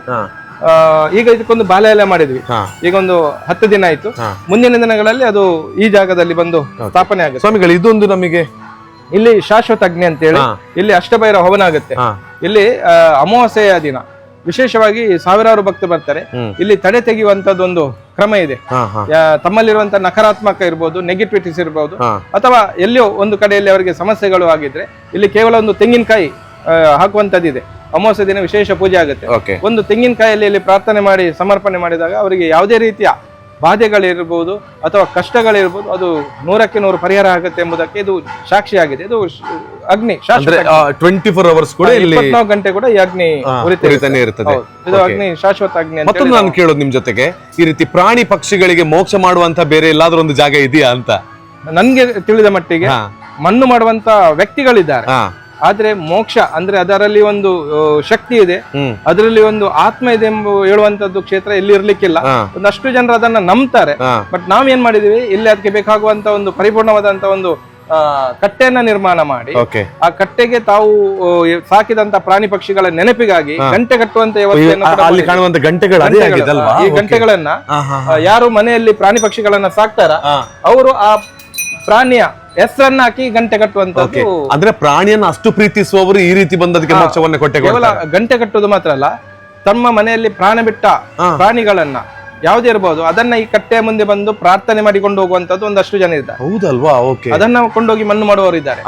ಈಗ ಇದಕ್ಕೊಂದು ಬಾಲ ಎಲ್ಲ ಮಾಡಿದ್ವಿ. ಈಗ ಒಂದು 10 ದಿನ ಆಯ್ತು. ಮುಂದಿನ ದಿನಗಳಲ್ಲಿ ಅದು ಈ ಜಾಗದಲ್ಲಿ ಬಂದು ಸ್ಥಾಪನೆ ಆಗುತ್ತೆ. ಸ್ವಾಮಿಗಳು, ಇದೊಂದು ನಮಗೆ ಇಲ್ಲಿ ಶಾಶ್ವತ ಅಗ್ನಿ ಅಂತ ಹೇಳಿ ಇಲ್ಲಿ ಅಷ್ಟಭೈರವ ಹವನ ಆಗುತ್ತೆ. ಇಲ್ಲಿ ಅಮಾವಾಸ್ಯೆಯ ದಿನ ವಿಶೇಷವಾಗಿ ಸಾವಿರಾರು ಭಕ್ತರು ಬರ್ತಾರೆ. ಇಲ್ಲಿ ತಡೆ ತೆಗೆಯುವಂತದ್ದು ಒಂದು ಕ್ರಮ ಇದೆ. ತಮ್ಮಲ್ಲಿರುವಂತ ನಕಾರಾತ್ಮಕ ಇರ್ಬೋದು, ನೆಗೆಟಿವಿಟೀಸ್ ಇರ್ಬೋದು, ಅಥವಾ ಎಲ್ಲಿಯೋ ಒಂದು ಕಡೆಯಲ್ಲಿ ಅವರಿಗೆ ಸಮಸ್ಯೆಗಳು ಆಗಿದ್ರೆ ಇಲ್ಲಿ ಕೇವಲ ಒಂದು ತೆಂಗಿನಕಾಯಿ ಹಾಕುವಂತದ್ದಿದೆ. ಅಮಾವಾಸ್ಯೆ ದಿನ ವಿಶೇಷ ಪೂಜೆ ಆಗುತ್ತೆ. ಒಂದು ತೆಂಗಿನಕಾಯಲ್ಲಿ ಇಲ್ಲಿ ಪ್ರಾರ್ಥನೆ ಮಾಡಿ ಸಮರ್ಪಣೆ ಮಾಡಿದಾಗ ಅವರಿಗೆ ಯಾವುದೇ ರೀತಿಯ ಬಾಧೆಗಳಿರ್ಬೋದು ಅಥವಾ ಕಷ್ಟಗಳಿರ್ಬೋದು, ಅದು 100ಕ್ಕೆ 100 ಪರಿಹಾರ ಆಗುತ್ತೆ ಎಂಬುದಕ್ಕೆ ಇದು ಸಾಕ್ಷಿಯಾಗಿದೆ. ಇದು ಅಗ್ನಿ 24 ಅವರ್ಸ್ ಕೂಡ 24 ಗಂಟೆ ಕೂಡ ಈ ಅಗ್ನಿ ಉರಿತಾನೆ ಇರ್ತದೆ. ಇದು ಅಗ್ನಿ ಶಾಶ್ವತ ಅಗ್ನಿ. ಮತ್ತೊಂದು ನಾನು ಕೇಳೋದು ನಿಮ್ ಜೊತೆಗೆ, ಈ ರೀತಿ ಪ್ರಾಣಿ ಪಕ್ಷಿಗಳಿಗೆ ಮೋಕ್ಷ ಮಾಡುವಂತ ಬೇರೆ ಎಲ್ಲಾದ್ರೂ ಒಂದು ಜಾಗ ಇದೆಯಾ ಅಂತ? ನನ್ಗೆ ತಿಳಿದ ಮಟ್ಟಿಗೆ ಮಣ್ಣು ಮಾಡುವಂತ ವ್ಯಕ್ತಿಗಳಿದ್ದಾರೆ, ಆದ್ರೆ ಮೋಕ್ಷ ಅಂದ್ರೆ ಅದರಲ್ಲಿ ಒಂದು ಶಕ್ತಿ ಇದೆ, ಅದರಲ್ಲಿ ಒಂದು ಆತ್ಮ ಇದೆ ಎಂಬ ಹೇಳುವಂತದ್ದು ಕ್ಷೇತ್ರ ಎಲ್ಲಿ ಇರ್ಲಿಕ್ಕಿಲ್ಲ. ಒಂದಷ್ಟು ಜನರು ಅದನ್ನ ನಂಬ್ತಾರೆ. ಬಟ್ ನಾವೇನ್ ಮಾಡಿದೀವಿ, ಇಲ್ಲಿ ಅದಕ್ಕೆ ಬೇಕಾಗುವಂತ ಒಂದು ಪರಿಪೂರ್ಣವಾದಂತ ಒಂದು ಕಟ್ಟೆಯನ್ನ ನಿರ್ಮಾಣ ಮಾಡಿ ಆ ಕಟ್ಟೆಗೆ ತಾವು ಸಾಕಿದಂತ ಪ್ರಾಣಿ ಪಕ್ಷಿಗಳ ನೆನಪಿಗಾಗಿ ಗಂಟೆ ಕಟ್ಟುವಂತ ಕಾಣುವಂತ ಈ ಗಂಟೆಗಳನ್ನ ಯಾರು ಮನೆಯಲ್ಲಿ ಪ್ರಾಣಿ ಪಕ್ಷಿಗಳನ್ನ ಸಾಕ್ತಾರ ಅವರು ಆ ಪ್ರಾಣಿಯ ಹೆಸರನ್ನ ಹಾಕಿ ಗಂಟೆ ಕಟ್ಟುವಂತದ್ದು. ಅಂದ್ರೆ ಪ್ರಾಣಿಯನ್ನ ಅಷ್ಟು ಪ್ರೀತಿಸುವವರು ಈ ರೀತಿ ಬಂದದಕ್ಕೆ ಮೋಕ್ಷವನ್ನ ಕೊಟ್ಟೆ. ಕೇವಲ ಗಂಟೆ ಕಟ್ಟುವುದು ಮಾತ್ರ ಅಲ್ಲ, ತಮ್ಮ ಮನೆಯಲ್ಲಿ ಪ್ರಾಣ ಬಿಟ್ಟ ಪ್ರಾಣಿಗಳನ್ನ ಯಾವುದೇ ಇರಬಹುದು ಅದನ್ನ ಈ ಕಟ್ಟೆಯ ಮುಂದೆ ಬಂದು ಪ್ರಾರ್ಥನೆ ಮಾಡಿಕೊಂಡು ಹೋಗುವಂತದ್ದು ಒಂದಷ್ಟು ಜನ ಇದ್ದಾರೆ. ಹೌದಲ್ವಾ? ಅದನ್ನ ಕೊಂಡೋಗಿ ಮಣ್ಣು ಮಾಡುವವರು ಇದ್ದಾರೆ.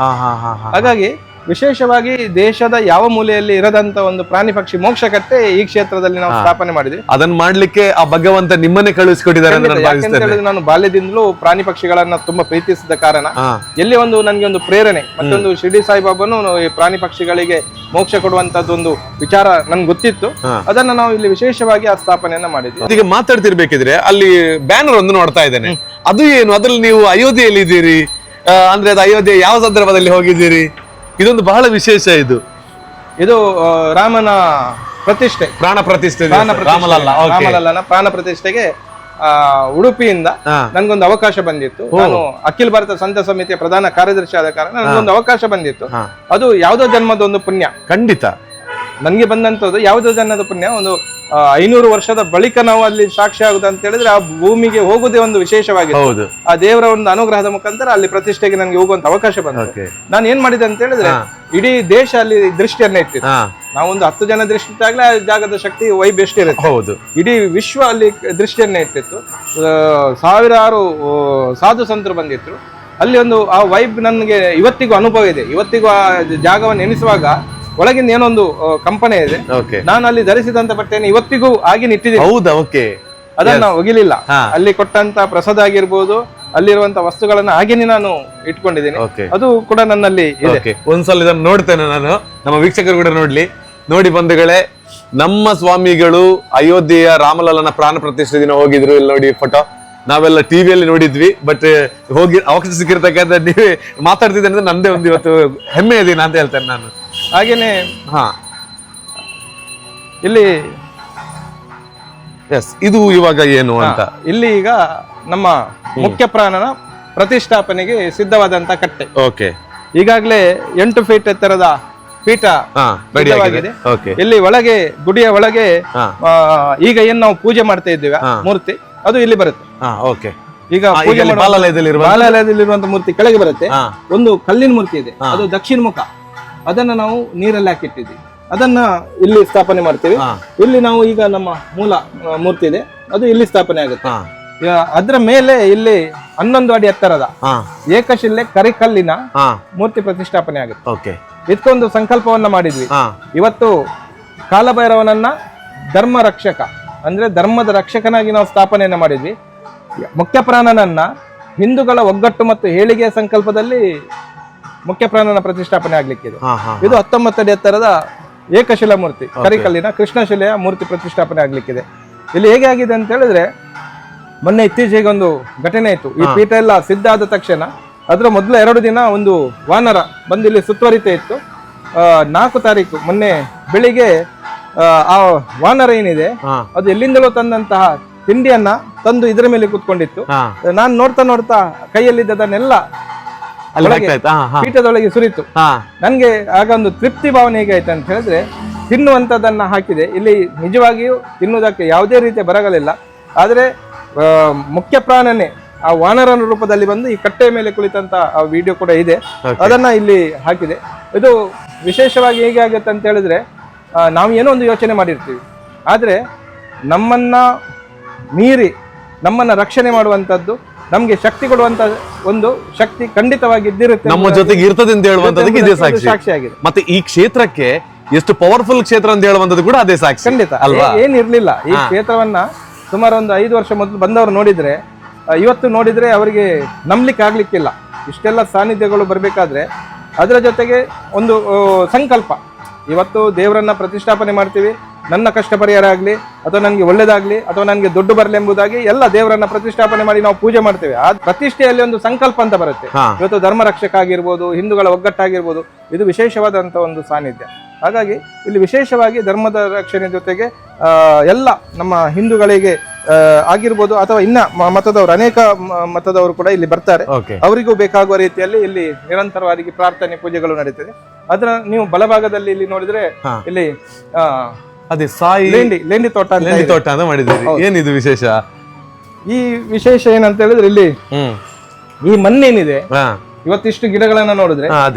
ಹಾಗಾಗಿ ವಿಶೇಷವಾಗಿ ದೇಶದ ಯಾವ ಮೂಲೆಯಲ್ಲಿ ಇರದಂತ ಒಂದು ಪ್ರಾಣಿ ಪಕ್ಷಿ ಮೋಕ್ಷ ಕಟ್ಟೆ ಈ ಕ್ಷೇತ್ರದಲ್ಲಿ ನಾವು ಸ್ಥಾಪನೆ ಮಾಡಿದ್ವಿ. ಅದನ್ನ ಮಾಡ್ಲಿಕ್ಕೆ ಆ ಭಗವಂತ ನಿಮ್ಮನ್ನೇ ಕಳಿಸಿಕೊಟ್ಟಿದ್ದಾರೆ. ನಾನು ಬಾಲ್ಯದಿಂದಲೂ ಪ್ರಾಣಿ ಪಕ್ಷಿಗಳನ್ನ ತುಂಬಾ ಪ್ರೀತಿಸಿದ ಕಾರಣ ಎಲ್ಲಿ ಒಂದು ನನ್ಗೆ ಒಂದು ಪ್ರೇರಣೆ, ಮತ್ತೊಂದು ಶಿರ್ಡಿ ಸಾಯಿಬಾಬನು ಈ ಪ್ರಾಣಿ ಪಕ್ಷಿಗಳಿಗೆ ಮೋಕ್ಷ ಕೊಡುವಂತದ್ದು ಒಂದು ವಿಚಾರ ನನ್ಗೆ ಗೊತ್ತಿತ್ತು. ಅದನ್ನ ನಾವು ಇಲ್ಲಿ ವಿಶೇಷವಾಗಿ ಆ ಸ್ಥಾಪನೆಯನ್ನ ಮಾಡಿದ್ವಿ. ಈಗ ಮಾತಾಡ್ತಿರ್ಬೇಕಿದ್ರೆ ಅಲ್ಲಿ ಬ್ಯಾನರ್ ಒಂದು ನೋಡ್ತಾ ಇದ್ದೇನೆ, ಅದು ಏನು? ಅದ್ರಲ್ಲಿ ನೀವು ಅಯೋಧ್ಯೆಯಲ್ಲಿ ಇದ್ದೀರಿ ಅಂದ್ರೆ ಅದು ಅಯೋಧ್ಯೆ ಯಾವ ಸಂದರ್ಭದಲ್ಲಿ ಹೋಗಿದ್ದೀರಿ? ಇದೊಂದು ಬಹಳ ವಿಶೇಷ. ಇದು ರಾಮನ ಪ್ರತಿಷ್ಠೆ, ಪ್ರಾಣ ಪ್ರತಿಷ್ಠೆ, ರಾಮಲಲ್ಲನ ಪ್ರಾಣ ಪ್ರತಿಷ್ಠೆಗೆ ಉಡುಪಿಯಿಂದ ನನ್ಗೊಂದು ಅವಕಾಶ ಬಂದಿತ್ತು. ನಾನು ಅಖಿಲ ಭಾರತ ಸಂತ ಸಮಿತಿಯ ಪ್ರಧಾನ ಕಾರ್ಯದರ್ಶಿ ಆದ ಕಾರಣ ನನ್ಗೊಂದು ಅವಕಾಶ ಬಂದಿತ್ತು. ಅದು ಯಾವುದೋ ಜನ್ಮದ ಒಂದು ಪುಣ್ಯ. ಖಂಡಿತ ನನ್ಗೆ ಬಂದಂತದ್ದು ಯಾವುದೋ ಜನ್ಮದ ಪುಣ್ಯ. ಒಂದು 500 ವರ್ಷದ ಬಳಿಕ ನಾವು ಅಲ್ಲಿ ಸಾಕ್ಷಿ ಆಗುದು ಅಂತ ಹೇಳಿದ್ರೆ ಆ ಭೂಮಿಗೆ ಹೋಗುದೇ ಒಂದು ವಿಶೇಷವಾಗಿದೆ. ಆ ದೇವರ ಒಂದು ಅನುಗ್ರಹದ ಮುಖಾಂತರ ಅಲ್ಲಿ ಪ್ರತಿಷ್ಠೆಗೆ ನನಗೆ ಹೋಗುವಂತ ಅವಕಾಶ ಬಂತು. ನಾನು ಏನ್ ಮಾಡಿದೆ ಅಂತ ಹೇಳಿದ್ರೆ, ಇಡೀ ದೇಶ ಅಲ್ಲಿ ದೃಷ್ಟಿಯನ್ನ ಇಟ್ಟಿತ್ತು. ನಾವೊಂದು 10 ಜನ ದೃಷ್ಟಿ ಇಟ್ಟಾಗ್ಲೇ ಆ ಜಾಗದ ಶಕ್ತಿ ವೈಬ್ ಎಷ್ಟಿರುತ್ತೆ. ಇಡೀ ವಿಶ್ವ ಅಲ್ಲಿ ದೃಷ್ಟಿಯನ್ನ ಇಟ್ಟಿತ್ತು. ಸಾವಿರಾರು ಸಾಧು ಸಂತರು ಬಂದಿದ್ರು. ಅಲ್ಲಿ ಒಂದು ಆ ವೈಬ್ ನನಗೆ ಇವತ್ತಿಗೂ ಅನುಭವ ಇದೆ. ಇವತ್ತಿಗೂ ಆ ಜಾಗವನ್ನು ಎನಿಸುವಾಗ ಒಳಗಿಂದ ಏನೊಂದು ಕಂಪನೆ ಇದೆ. ನಾನು ಅಲ್ಲಿ ಧರಿಸಿದಂತ ಬಟ್ಟೆಯನ್ನು ಇವತ್ತಿಗೂ ಹಾಗೆ ಇಟ್ಟಿದ್ದೀನಿ. ಅದನ್ನ ಒಗಿಲಿಲ್ಲ. ಅಲ್ಲಿ ಕೊಟ್ಟಂತ ಪ್ರಸಾದ ಆಗಿರ್ಬೋದು, ಅಲ್ಲಿರುವಂತ ವಸ್ತುಗಳನ್ನ ಹಾಗೇನೆ ನಾನು ಇಟ್ಕೊಂಡಿದ್ದೀನಿ. ಅದು ಕೂಡ ನನ್ನಲ್ಲಿ ಇದೆ. ಒಂದ್ಸಲ ಇದನ್ನು ನೋಡ್ತೇನೆ ನಾನು, ನಮ್ಮ ವೀಕ್ಷಕರು ಕೂಡ ನೋಡ್ಲಿ. ನೋಡಿ ಬಂಧುಗಳೇ, ನಮ್ಮ ಸ್ವಾಮಿಗಳು ಅಯೋಧ್ಯೆಯ ರಾಮಲಲ್ಲನ ಪ್ರಾಣ ಪ್ರತಿಷ್ಠೆ ದಿನ ಹೋಗಿದ್ರು. ಇಲ್ಲಿ ನೋಡಿ ಫೋಟೋ, ನಾವೆಲ್ಲ ಟಿವಿಯಲ್ಲಿ ನೋಡಿದ್ವಿ. ಬಟ್ ಹೋಗಿ ಅವಕಾಶ ಸಿಕ್ಕಿರ್ತಕ್ಕಂಥ ನೀವೇ ಮಾತಾಡ್ತಿದ್ದೆ ಅಂದ್ರೆ ನಂದೇ ಒಂದು ಇವತ್ತು ಹೆಮ್ಮೆಯ ದಿನ ಅಂತ ಹೇಳ್ತೇನೆ ನಾನು. ಹಾಗೇನೆ ಇಲ್ಲಿ ಇದು ಇವಾಗ ಏನು ಅಂತ, ಇಲ್ಲಿ ಈಗ ನಮ್ಮ ಮುಖ್ಯ ಪ್ರಾಣನ ಪ್ರತಿಷ್ಠಾಪನೆಗೆ ಸಿದ್ಧವಾದಂತ ಕಟ್ಟೆ. ಈಗಾಗಲೇ 8 ಫೀಟ್ ಎತ್ತರದ ಪೀಠ ಸಿದ್ಧವಾಗಿದೆ. ಇಲ್ಲಿ ಒಳಗೆ ಗುಡಿಯ ಒಳಗೆ ಈಗ ಏನ್ ನಾವು ಪೂಜೆ ಮಾಡ್ತಾ ಇದ್ದೀವಿ ಮೂರ್ತಿ, ಅದು ಇಲ್ಲಿ ಬರುತ್ತೆ. ಈಗ ಈಗ ಪೂಜೆ ಇಲ್ಲಿ ಮಾಡುವ ಬಾಲಾಲಯದಲ್ಲಿರುವ ಬಾಲಾಲಯದಲ್ಲಿರುವಂತ ಮೂರ್ತಿ ಕೆಳಗೆ ಬರುತ್ತೆ. ಹಾ. ಒಂದು ಕಲ್ಲಿನ ಮೂರ್ತಿ ಇದೆ, ಅದು ದಕ್ಷಿಣ ಮುಖ. ಅದನ್ನ ನಾವು ನೀರಲ್ಲಿ ಹಾಕಿಟ್ಟಿದ್ದೀವಿ. ಅದನ್ನ ಇಲ್ಲಿ ಸ್ಥಾಪನೆ ಮಾಡ್ತೀವಿ. ಹಾ. ಇಲ್ಲಿ ನಾವು ಈಗ ನಮ್ಮ ಮೂಲ ಮೂರ್ತಿ ಇದೆ, ಅದು ಇಲ್ಲಿ ಸ್ಥಾಪನೆ ಆಗುತ್ತೆ. ಹಾ. ಅದರ ಮೇಲೆ ಇಲ್ಲಿ 11 ಅಡಿ ಎತ್ತರದ ಹಾ. ಏಕಶಿಲೆ ಕರಿಕಲ್ಲಿನ ಹಾ. ಮೂರ್ತಿ ಪ್ರತಿಷ್ಠಾಪನೆ ಆಗುತ್ತೆ. ಓಕೆ. ಇದಕ್ಕೊಂದು ಸಂಕಲ್ಪವನ್ನ ಮಾಡಿದ್ವಿ. ಹಾ. ಇವತ್ತು ಕಾಲಭೈರವನನ್ನ ಧರ್ಮ ರಕ್ಷಕ ಅಂದ್ರೆ ಧರ್ಮದ ರಕ್ಷಕನಾಗಿ ನಾವು ಸ್ಥಾಪನೆಯನ್ನ ಮಾಡಿದ್ವಿ. ಮುಖ್ಯ ಪ್ರಾಣನನ್ನ ಹಿಂದೂಗಳ ಒಗ್ಗಟ್ಟು ಮತ್ತು ಏಳಿಗೆಯ ಸಂಕಲ್ಪದಲ್ಲಿ ಮುಖ್ಯ ಪ್ರಾಣನ ಪ್ರತಿಷ್ಠಾಪನೆ ಆಗ್ಲಿಕ್ಕಿದೆ. ಹಾ. ಹಾ. ಇದು 19 ಅಡಿ ಎತ್ತರದ ಏಕಶಿಲಾ ಮೂರ್ತಿ, ಕರಿಕಲ್ಲಿನ ಕೃಷ್ಣಶಿಲೆಯ ಮೂರ್ತಿ ಪ್ರತಿಷ್ಠಾಪನೆ ಆಗ್ಲಿಕ್ಕಿದೆ. ಇಲ್ಲಿ ಹೇಗೆ ಆಗಿದೆ ಅಂತ ಹೇಳಿದ್ರೆ, ಮೊನ್ನೆ ಇತ್ತೀಚೆಗೆ ಒಂದು ಘಟನೆ ಆಯ್ತು. ಈ ಪೀಠ ಎಲ್ಲ ಸಿದ್ಧ ಆದ ತಕ್ಷಣ ಅದರ ಮೊದಲ 2 ದಿನ ಒಂದು ವಾನರ ಬಂದು ಇಲ್ಲಿ ಸುತ್ತುವರಿತಾ ಇತ್ತು. 4 ತಾರೀಕು ಮೊನ್ನೆ ಬೆಳಿಗ್ಗೆ ಆ ವಾನರ ಏನಿದೆ ಹಾ. ಅದು ಎಲ್ಲಿಂದಲೋ ತಂದಂತಹ ತಿಂಡಿಯನ್ನ ತಂದು ಇದರ ಮೇಲೆ ಕೂತ್ಕೊಂಡಿತ್ತು. ಹಾ. ನಾನು ನೋಡ್ತಾ ಕೈಯಲ್ಲಿದ್ದದನ್ನೆಲ್ಲ ಅಲ್ಲಿ ಒಳಗೆ ಹಾಕ್ತಾ ಇತ್ತಾ? ಹಾ. ಹಾ. ಪೀಠದೊಳಗೆ ಸುರಿತು. ಹಾ. ನನ್ಗೆ ಆಗ ಒಂದು ತೃಪ್ತಿ ಭಾವನೆ ಹೇಗಾಯ್ತು ಅಂತ ಹೇಳಿದ್ರೆ, ತಿನ್ನುವಂಥದ್ದನ್ನ ಹಾಕಿದೆ. ಇಲ್ಲಿ ನಿಜವಾಗಿಯೂ ತಿನ್ನುವುದಕ್ಕೆ ಯಾವುದೇ ರೀತಿಯ ಬರಗಲಿಲ್ಲ. ಆದ್ರೆ ಮುಖ್ಯ ಪ್ರಾಣನೇ ಆ ವಾನರನ ರೂಪದಲ್ಲಿ ಬಂದು ಈ ಕಟ್ಟೆಯ ಮೇಲೆ ಕುಳಿತಂತ ಆ ವಿಡಿಯೋ ಕೂಡ ಇದೆ. ಅದನ್ನ ಇಲ್ಲಿ ಹಾಕಿದೆ. ಇದು ವಿಶೇಷವಾಗಿ ಹೇಗೆ ಆಗುತ್ತೆ ಅಂತ ಹೇಳಿದ್ರೆ, ನಾವು ಏನೋ ಒಂದು ಯೋಚನೆ ಮಾಡಿರ್ತೀವಿ, ಆದ್ರೆ ನಮ್ಮನ್ನ ಮೀರಿ ನಮ್ಮನ್ನ ರಕ್ಷಣೆ ಮಾಡುವಂತದ್ದು, ನಮ್ಗೆ ಶಕ್ತಿ ಕೊಡುವಂತ ಒಂದು ಶಕ್ತಿ ಖಂಡಿತವಾಗಿ ಇದ್ದಿರುತ್ತೆ, ನಮ್ಮ ಜೊತೆಗೆ ಇರ್ತದೆ ಅಂತ ಹೇಳುವಂತದಕ್ಕೆ ಇದೇ ಸಾಕ್ಷಿ. ಸಾಕ್ಷಿಯಾಗಿದೆ. ಮತ್ತೆ ಈ ಕ್ಷೇತ್ರಕ್ಕೆ ಎಷ್ಟು ಪವರ್ಫುಲ್ ಕ್ಷೇತ್ರ ಅಂತ ಹೇಳುವಂತದ್ದು ಕೂಡ ಅದೇ ಸಾಕ್ಷಿ. ಖಂಡಿತ ಅಲ್ವಾ? ಏನಿರ್ಲಿಲ್ಲ ಈ ಕ್ಷೇತ್ರವನ್ನ ಸುಮಾರು ಒಂದು 5 ವರ್ಷ ಮೊದಲು ಬಂದವರು ನೋಡಿದ್ರೆ, ಇವತ್ತು ನೋಡಿದ್ರೆ ಅವರಿಗೆ ನಂಬಲಿಕ್ಕೆ ಆಗ್ಲಿಕ್ಕಿಲ್ಲ. ಇಷ್ಟೆಲ್ಲ ಸಾನ್ನಿಧ್ಯಗಳು ಬರ್ಬೇಕಾದ್ರೆ ಅದರ ಜೊತೆಗೆ ಒಂದು ಸಂಕಲ್ಪ, ಇವತ್ತು ದೇವರನ್ನ ಪ್ರತಿಷ್ಠಾಪನೆ ಮಾಡ್ತೀವಿ, ನನ್ನ ಕಷ್ಟ ಪರಿಹಾರ ಆಗ್ಲಿ ಅಥವಾ ನನಗೆ ಒಳ್ಳೇದಾಗ್ಲಿ ಅಥವಾ ನನಗೆ ದುಡ್ಡು ಬರಲಿ ಎಂಬುದಾಗಿ ಎಲ್ಲ ದೇವರನ್ನ ಪ್ರತಿಷ್ಠಾಪನೆ ಮಾಡಿ ನಾವು ಪೂಜೆ ಮಾಡ್ತೇವೆ. ಆ ಪ್ರತಿಷ್ಠೆಯಲ್ಲಿ ಒಂದು ಸಂಕಲ್ಪ ಅಂತ ಬರುತ್ತೆ. ಇವತ್ತು ಧರ್ಮ ರಕ್ಷಕ ಆಗಿರ್ಬೋದು, ಹಿಂದೂಗಳ ಒಗ್ಗಟ್ಟಾಗಿರ್ಬೋದು, ಇದು ವಿಶೇಷವಾದಂತ ಒಂದು ಸಾನ್ನಿಧ್ಯ. ಹಾಗಾಗಿ ಇಲ್ಲಿ ವಿಶೇಷವಾಗಿ ಧರ್ಮದ ರಕ್ಷಣೆ ಜೊತೆಗೆ ಎಲ್ಲ ನಮ್ಮ ಹಿಂದೂಗಳಿಗೆ ಆಗಿರ್ಬೋದು ಅಥವಾ ಇನ್ನ ಮತದವರು, ಅನೇಕ ಮತದವರು ಕೂಡ ಇಲ್ಲಿ ಬರ್ತಾರೆ. ಅವರಿಗೂ ಬೇಕಾಗುವ ರೀತಿಯಲ್ಲಿ ಇಲ್ಲಿ ನಿರಂತರವಾಗಿ ಪ್ರಾರ್ಥನೆ ಪೂಜೆಗಳು ನಡೀತದೆ. ಅದರ ನೀವು ಬಲಭಾಗದಲ್ಲಿ ಇಲ್ಲಿ ನೋಡಿದ್ರೆ ಇಲ್ಲಿ ಅದೇ ಸಾಯಿ ಲೇಂಡಿ ತೋಟ ಅಂತ ಮಾಡಿದ್ದೀರಿ. ಏನಿದು ವಿಶೇಷ? ಈ ವಿಶೇಷ ಏನಂತ ಹೇಳಿದ್ರೆ, ಇಲ್ಲಿ ಈ ಮಣ್ಣೇನಿದೆ, ಇವತ್ತಿಷ್ಟು ಗಿಡಗಳನ್ನ ನೋಡಿದ್ರೆ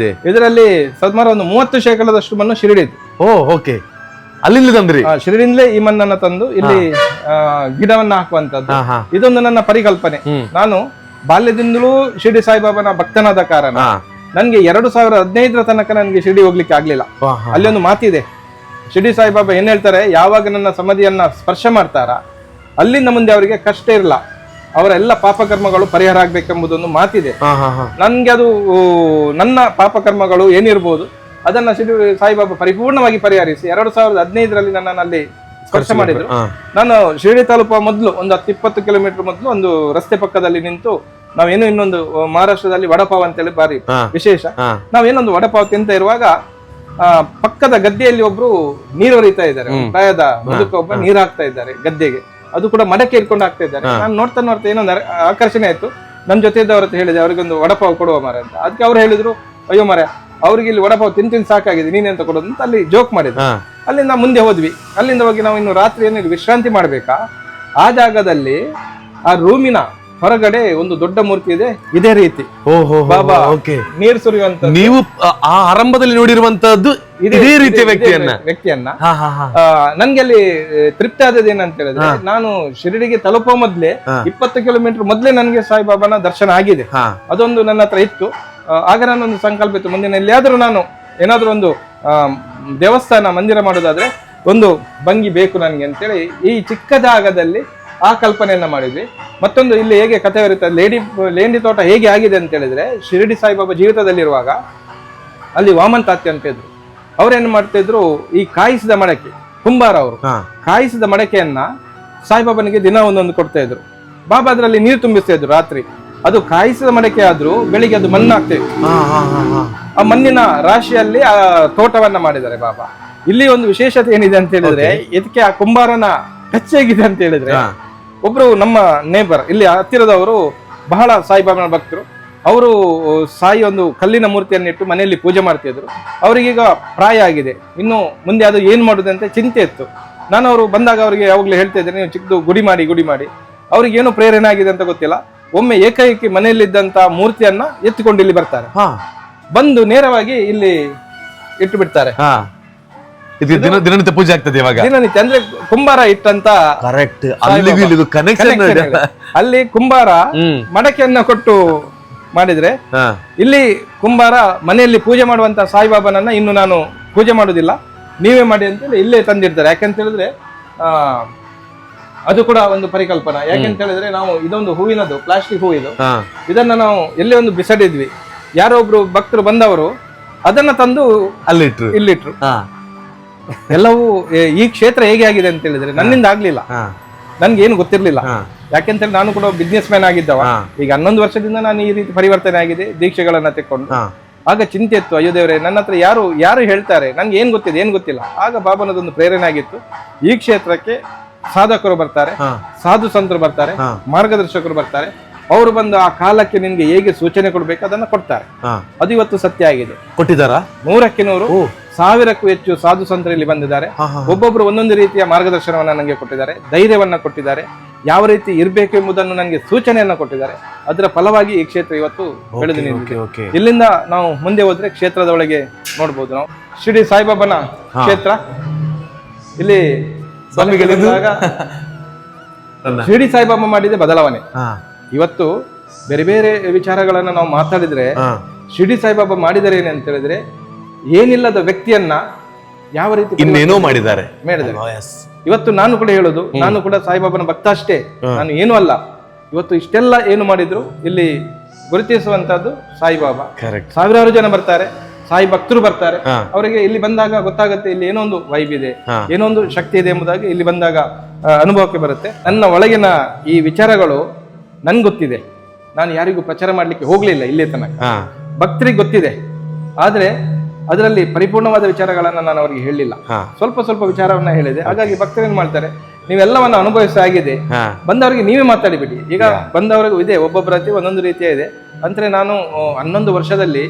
ಇದರಲ್ಲಿ ಸುಮಾರು ಒಂದು 30% ಮಣ್ಣು ಶಿರಡಿದ್ದು. ಓಕೆ. ಅಲ್ಲಿಂದ ತಂದ್ರಿ? ಶಿರಡಿಂದಲೇ ಈ ಮಣ್ಣನ್ನ ತಂದು ಇಲ್ಲಿ ಗಿಡವನ್ನ ಹಾಕುವಂತದ್ದು. ಇದೊಂದು ನನ್ನ ಪರಿಕಲ್ಪನೆ. ನಾನು ಬಾಲ್ಯದಿಂದಲೂ ಶಿರಡಿ ಸಾಯಿಬಾಬಾನ ಭಕ್ತನಾದ ಕಾರಣ ನನ್ಗೆ 2015 ತನಕ ನನ್ಗೆ ಶಿರಡಿ ಹೋಗ್ಲಿಕ್ಕೆ ಆಗ್ಲಿಲ್ಲ. ಅಲ್ಲಿ ಒಂದು ಮಾತಿದೆ, ಶಿರಡಿ ಸಾಯಿಬಾಬಾ ಏನ್ ಹೇಳ್ತಾರೆ, ಯಾವಾಗ ನನ್ನ ಸಮಾಧಿಯನ್ನ ಸ್ಪರ್ಶ ಮಾಡ್ತಾರ ಅಲ್ಲಿಂದ ಮುಂದೆ ಅವರಿಗೆ ಕಷ್ಟ ಇರಲ್ಲ, ಅವರ ಎಲ್ಲ ಪಾಪಕರ್ಮಗಳು ಪರಿಹಾರ ಆಗ್ಬೇಕೆಂಬುದೊಂದು ಮಾತಿದೆ. ನನ್ಗೆ ಅದು ನನ್ನ ಪಾಪಕರ್ಮಗಳು ಏನಿರ್ಬೋದು ಅದನ್ನ ಶಿರಡಿ ಸಾಯಿಬಾಬಾ ಪರಿಪೂರ್ಣವಾಗಿ ಪರಿಹರಿಸಿ 2015ರಲ್ಲಿ ನನ್ನನ್ನು ಅಲ್ಲಿ ಸ್ಪರ್ಶ ಮಾಡಿದ್ರು. ನಾನು ಶಿರಡಿ ತಲುಪುವ ಮೊದಲು ಒಂದು 10-20 ಕಿಲೋಮೀಟರ್ ಮೊದಲು ಒಂದು ರಸ್ತೆ ಪಕ್ಕದಲ್ಲಿ ನಿಂತು, ನಾವೇನು ಇನ್ನೊಂದು ಮಹಾರಾಷ್ಟ್ರದಲ್ಲಿ ವಡಪಾವ್ ಅಂತೇಳಿ ಬಾರಿ ವಿಶೇಷ, ನಾವೇನೊಂದು ವಡಪಾವ್ ತಿಂತ ಇರುವಾಗ ಪಕ್ಕದ ಗದ್ದೆಯಲ್ಲಿ ಒಬ್ರು ನೀರು ಹರಿತಾ ಇದ್ದಾರೆ. ಪ್ರಾಯದ ಮುದುಕ ಒಬ್ಬ ನೀರು ಹಾಕ್ತಾ ಇದ್ದಾರೆ ಗದ್ದೆಗೆ, ಅದು ಕೂಡ ಮಡಕೆ ಇಟ್ಕೊಂಡು ಹಾಕ್ತಾ ಇದ್ದಾರೆ. ನಾನು ನೋಡ್ತಾ ಏನೊಂದು ಆಕರ್ಷಣೆ ಆಯ್ತು. ನನ್ನ ಜೊತೆ ಇದ್ದವ್ರ ಹತ್ರ ಹೇಳಿದೆ, ಅವ್ರಿಗೊಂದು ವಡಪಾವ್ ಕೊಡುವ ಮಾರ ಅಂತ. ಅದಕ್ಕೆ ಅವ್ರು ಹೇಳಿದ್ರು, ಅಯ್ಯೋ ಮಾರ, ಅವ್ರಿಗೆ ಇಲ್ಲಿ ವಡಪಾವ್ ತಿಂದು ಸಾಕಾಗಿದೆ, ನೀನೆಂತ ಕೊಡೋದು ಅಂತ ಅಲ್ಲಿ ಜೋಕ್ ಮಾಡಿದ್ರು. ಅಲ್ಲಿಂದ ಮುಂದೆ ಹೋದ್ವಿ. ಅಲ್ಲಿಂದ ಹೋಗಿ ನಾವು ಇನ್ನು ರಾತ್ರಿ ಏನಿಲ್ಲ ವಿಶ್ರಾಂತಿ ಮಾಡ್ಬೇಕಾ, ಆ ಜಾಗದಲ್ಲಿ ಆ ರೂಮಿನ ಹೊರಗಡೆ ಒಂದು ದೊಡ್ಡ ಮೂರ್ತಿ ಇದೆ, ಇದೇ ರೀತಿ ಬಾಬಾ ನೀರು ಸುರಿಯುವಂತ. ನೀವು ಆ ಆರಂಭದಲ್ಲಿ ನೋಡಿರುವಂತದ್ದು ಇದೇ ರೀತಿಯ ವ್ಯಕ್ತಿಯನ್ನ ನನ್ಗೆ ಅಲ್ಲಿ ತೃಪ್ತಿ ಆದದ್ದು ಏನಂತ ಹೇಳಿದ್ರೆ, ನಾನು ಶಿರಡಿಗೆ ತಲುಪೋ ಮೊದ್ಲೇ 20 ಕಿಲೋಮೀಟರ್ ಮೊದ್ಲೇ ನನಗೆ ಸಾಯಿಬಾಬಾನ ದರ್ಶನ ಆಗಿದೆ. ಅದೊಂದು ನನ್ನ ಹತ್ರ ಇತ್ತು. ಆಗ ನಾನೊಂದು ಸಂಕಲ್ಪ ಇತ್ತು, ಮುಂದಿನ ಎಲ್ಲಿಯಾದ್ರೂ ನಾನು ಏನಾದ್ರೂ ಒಂದು ದೇವಸ್ಥಾನ ಮಂದಿರ ಮಾಡೋದಾದ್ರೆ ಒಂದು ಭಂಗಿ ಬೇಕು ನನಗೆ ಅಂತೇಳಿ ಈ ಚಿಕ್ಕ ಜಾಗದಲ್ಲಿ ಆ ಕಲ್ಪನೆಯನ್ನ ಮಾಡಿದ್ವಿ. ಮತ್ತೊಂದು ಇಲ್ಲಿ ಹೇಗೆ ಕಥೆ ಇರುತ್ತೆ, ಲೇಂಡಿ ತೋಟ ಹೇಗೆ ಆಗಿದೆ ಅಂತ ಹೇಳಿದ್ರೆ, ಶಿರಡಿ ಸಾಯಿಬಾಬಾ ಜೀವಿತದಲ್ಲಿರುವಾಗ ಅಲ್ಲಿ ವಾಮನ್ ತಾತ್ಯ ಅಂತ ಇದ್ರು. ಅವ್ರೇನ್ ಮಾಡ್ತಾ ಇದ್ರು, ಈ ಕಾಯಿಸಿದ ಮಡಕೆ, ಕುಂಬಾರ ಅವರು ಕಾಯಿಸಿದ ಮಡಕೆಯನ್ನ ಸಾಯಿಬಾಬನಿಗೆ ದಿನ ಒಂದೊಂದು ಕೊಡ್ತಾ ಇದ್ರು. ಬಾಬಾ ಅದ್ರಲ್ಲಿ ನೀರು ತುಂಬಿಸ್ತಾ ಇದ್ರು ರಾತ್ರಿ. ಅದು ಕಾಯಿಸಿದ ಮಡಕೆ ಆದ್ರೂ ಬೆಳಿಗ್ಗೆ ಅದು ಮಣ್ಣಾಗ್ತಾ ಇತ್ತು. ಆ ಮಣ್ಣಿನ ರಾಶಿಯಲ್ಲಿ ಆ ತೋಟವನ್ನ ಮಾಡಿದ್ದಾರೆ ಬಾಬಾ. ಇಲ್ಲಿ ಒಂದು ವಿಶೇಷತೆ ಏನಿದೆ ಅಂತ ಹೇಳಿದ್ರೆ, ಇದಕ್ಕೆ ಆ ಕುಂಬಾರನ ಟಚ್ ಹೇಗಿದೆ ಅಂತ ಹೇಳಿದ್ರೆ, ಒಬ್ರು ನಮ್ಮ ನೇಬರ್ ಇಲ್ಲಿ ಹತ್ತಿರದವರು ಬಹಳ ಸಾಯಿಬಾಬಾನ ಭಕ್ತರು. ಅವರು ಸಾಯಿ ಒಂದು ಕಲ್ಲಿನ ಮೂರ್ತಿಯನ್ನು ಇಟ್ಟು ಮನೆಯಲ್ಲಿ ಪೂಜೆ ಮಾಡ್ತಿದ್ರು. ಅವರಿಗೀಗ ಪ್ರಾಯ ಆಗಿದೆ, ಇನ್ನು ಮುಂದೆ ಅದು ಏನ್ ಮಾಡುದಂತ ಚಿಂತೆ ಇತ್ತು. ನಾನು ಅವರು ಬಂದಾಗ ಅವರಿಗೆ ಯಾವಾಗಲೂ ಹೇಳ್ತಾ ಇದ್ದೇನೆ, ನೀವು ಚಿಕ್ಕದು ಗುಡಿ ಮಾಡಿ. ಅವ್ರಿಗೆ ಏನು ಪ್ರೇರಣೆ ಆಗಿದೆ ಅಂತ ಗೊತ್ತಿಲ್ಲ, ಒಮ್ಮೆ ಏಕೈಕಿ ಮನೆಯಲ್ಲಿದ್ದಂತ ಮೂರ್ತಿಯನ್ನ ಎತ್ತಿಕೊಂಡು ಇಲ್ಲಿ ಬರ್ತಾರೆ. ಹಾ ಬಂದು ನೇರವಾಗಿ ಇಲ್ಲಿ ಇಟ್ಟು ಬಿಡ್ತಾರೆ. ಹಾ ಇದು ದಿನನಿತ್ಯ ಪೂಜೆ ಆಗ್ತದೆ ಇವಾಗ. ದಿನನಿತ್ಯ ಅಂದ್ರೆ ಕುಂಬಾರ ಇಟ್ಟಂತ ಕರೆಕ್ಟ್, ಅಲ್ಲಿಗೂ ಇಲ್ಲಿಗೂ ಕನೆಕ್ಷನ್. ಅಲ್ಲಿ ಕುಂಬಾರ ಮಡಕೆಯನ್ನ ಕೊಟ್ಟು ಮಾಡಿದ್ರೆ, ಇಲ್ಲಿ ಕುಂಬಾರ ಮನೆಯಲ್ಲಿ ಪೂಜೆ ಮಾಡುವಂತ ಸಾಯಿಬಾಬನನ್ನ ಇನ್ನು ನಾನು ಪೂಜೆ ಮಾಡುದಿಲ್ಲ, ನೀವೇ ಮಾಡಿ ಅಂತೇಳಿ ಇಲ್ಲೇ ತಂದಿರ್ತಾರೆ. ಯಾಕೆಂತ ಹೇಳಿದ್ರೆ ಅದು ಕೂಡ ಒಂದು ಪರಿಕಲ್ಪನಾ. ಯಾಕೆಂತ ಹೇಳಿದ್ರೆ ನಾವು ಇದೊಂದು ಹೂವಿನದು, ಪ್ಲಾಸ್ಟಿಕ್ ಹೂ ಇದು, ಇದನ್ನ ನಾವು ಎಲ್ಲೇ ಒಂದು ಬಿಸಾಡಿದ್ವಿ. ಯಾರೋ ಒಬ್ರು ಭಕ್ತರು ಬಂದವರು ಅದನ್ನ ತಂದು ಇಲ್ಲಿಟ್ರು. ಎಲ್ಲವೂ ಈ ಕ್ಷೇತ್ರ ಹೇಗೆ ಆಗಿದೆ ಅಂತ ಹೇಳಿದ್ರೆ ನನ್ನಿಂದ ಆಗ್ಲಿಲ್ಲ, ನನ್ಗೆ ಏನು ಗೊತ್ತಿರ್ಲಿಲ್ಲ. ಯಾಕೆಂತೇಳಿ ನಾನು ಕೂಡ ಬಿಸ್ನೆಸ್ ಮ್ಯಾನ್ ಆಗಿದ್ದವ. ಈಗ 11 ವರ್ಷದಿಂದ ನಾನು ಈ ರೀತಿ ಪರಿವರ್ತನೆ ಆಗಿದೆ, ದೀಕ್ಷೆಗಳನ್ನ ತೆಕ್ಕೊಂಡು. ಆಗ ಚಿಂತೆ ಇತ್ತು, ಅಯ್ಯೋ ದೇವರೇ, ನನ್ನ ಹತ್ರ ಯಾರು ಹೇಳ್ತಾರೆ, ನನ್ಗೆ ಏನ್ ಗೊತ್ತಿದೆ ಏನ್ ಗೊತ್ತಿಲ್ಲ. ಆಗ ಬಾಬನದೊಂದು ಪ್ರೇರಣೆ ಆಗಿತ್ತು. ಈ ಕ್ಷೇತ್ರಕ್ಕೆ ಸಾಧಕರು ಬರ್ತಾರೆ, ಸಾಧು ಸಂತರು ಬರ್ತಾರೆ, ಮಾರ್ಗದರ್ಶಕರು ಬರ್ತಾರೆ. ಅವರು ಬಂದು ಆ ಕಾಲಕ್ಕೆ ನಿನ್ಗೆ ಹೇಗೆ ಸೂಚನೆ ಕೊಡ್ಬೇಕು ಅದನ್ನ ಕೊಡ್ತಾರೆ. ಅದು ಇವತ್ತು ಸತ್ಯ ಆಗಿದೆ. ಕೊಟ್ಟಿದ್ದಾರಾ? 100ಕ್ಕೆ 100, 1000ಕ್ಕೂ ಹೆಚ್ಚು ಸಾಧು ಸಂತರು ಇಲ್ಲಿ ಬಂದಿದ್ದಾರೆ. ಒಬ್ಬೊಬ್ರು ಒಂದೊಂದು ರೀತಿಯ ಮಾರ್ಗದರ್ಶನವನ್ನ ನನಗೆ ಕೊಟ್ಟಿದ್ದಾರೆ, ಧೈರ್ಯವನ್ನ ಕೊಟ್ಟಿದ್ದಾರೆ, ಯಾವ ರೀತಿ ಇರ್ಬೇಕು ಎಂಬುದನ್ನು ನನಗೆ ಸೂಚನೆಯನ್ನ ಕೊಟ್ಟಿದ್ದಾರೆ. ಅದರ ಫಲವಾಗಿ ಈ ಕ್ಷೇತ್ರ ಇವತ್ತು ಬೆಳೆದು ನಿಂತಿದೆ. ಇಲ್ಲಿಂದ ನಾವು ಮುಂದೆ ಹೋದ್ರೆ ಕ್ಷೇತ್ರದ ಒಳಗೆ ನೋಡ್ಬೋದು ನಾವು ಶಿರಡಿ ಸಾಯಿಬಾಬನ ಕ್ಷೇತ್ರ. ಇಲ್ಲಿ ಶಿರಡಿ ಸಾಯಿಬಾಬಾ ಮಾಡಿದ ಬದಲಾವಣೆ. ಇವತ್ತು ಬೇರೆ ಬೇರೆ ವಿಚಾರಗಳನ್ನ ನಾವು ಮಾತಾಡಿದ್ರೆ ಶಿರಡಿ ಸಾಯಿಬಾಬಾ ಮಾಡಿದರೆ ಏನಂತ ಹೇಳಿದ್ರೆ, ಏನಿಲ್ಲದ ವ್ಯಕ್ತಿಯನ್ನ ಯಾವ ರೀತಿ ಇನ್ನೇನೋ ಮಾಡಿದ್ದಾರೆ. ಇವತ್ತು ನಾನು ಕೂಡ ಹೇಳೋದು, ನಾನು ಕೂಡ ಸಾಯಿಬಾಬನ ಭಕ್ತ ಅಷ್ಟೇ, ನಾನು ಏನೂ ಅಲ್ಲ. ಇವತ್ತು ಇಷ್ಟೆಲ್ಲ ಏನು ಮಾಡಿದ್ರು ಇಲ್ಲಿ ಗುರುತಿಸುವಂತದ್ದು ಸಾಯಿಬಾಬಾ. ಸಾವಿರಾರು ಜನ ಬರ್ತಾರೆ, ಸಾಯಿ ಭಕ್ತರು ಬರ್ತಾರೆ. ಅವರಿಗೆ ಇಲ್ಲಿ ಬಂದಾಗ ಗೊತ್ತಾಗುತ್ತೆ, ಇಲ್ಲಿ ಏನೋ ಒಂದು ವೈಬ್ ಇದೆ, ಏನೋ ಒಂದು ಶಕ್ತಿ ಇದೆ ಎಂಬುದಾಗಿ ಇಲ್ಲಿ ಬಂದಾಗ ಅನುಭವಕ್ಕೆ ಬರುತ್ತೆ. ನನ್ನ ಒಳಗಿನ ಈ ವಿಚಾರಗಳು ನನ್ಗೆ ಗೊತ್ತಿದೆ, ನಾನು ಯಾರಿಗೂ ಪ್ರಚಾರ ಮಾಡ್ಲಿಕ್ಕೆ ಹೋಗ್ಲಿಲ್ಲ ಇಲ್ಲಿ ತನಕ. ಭಕ್ತರಿಗೆ ಗೊತ್ತಿದೆ, ಆದ್ರೆ ಅದರಲ್ಲಿ ಪರಿಪೂರ್ಣವಾದ ವಿಚಾರಗಳನ್ನ ನಾನು ಅವರಿಗೆ ಹೇಳಿಲ್ಲ, ಸ್ವಲ್ಪ ಸ್ವಲ್ಪ ವಿಚಾರವನ್ನ ಹೇಳಿದೆ. ಹಾಗಾಗಿ ಭಕ್ತರು ಏನ್ ಮಾಡ್ತಾರೆ, ನೀವೆಲ್ಲವನ್ನ ಅನುಭವಿಸಾಗಿದೆ, ಬಂದವರಿಗೆ ನೀವೇ ಮಾತಾಡಿಬಿಡಿ. ಈಗ ಬಂದವರಿಗೂ ಇದೆ, ಒಬ್ಬೊಬ್ಬರ ಹತ್ರ ಒಂದೊಂದು ರೀತಿಯ ಇದೆ. ಅಂದ್ರೆ ನಾನು 11 ವರ್ಷದಲ್ಲಿ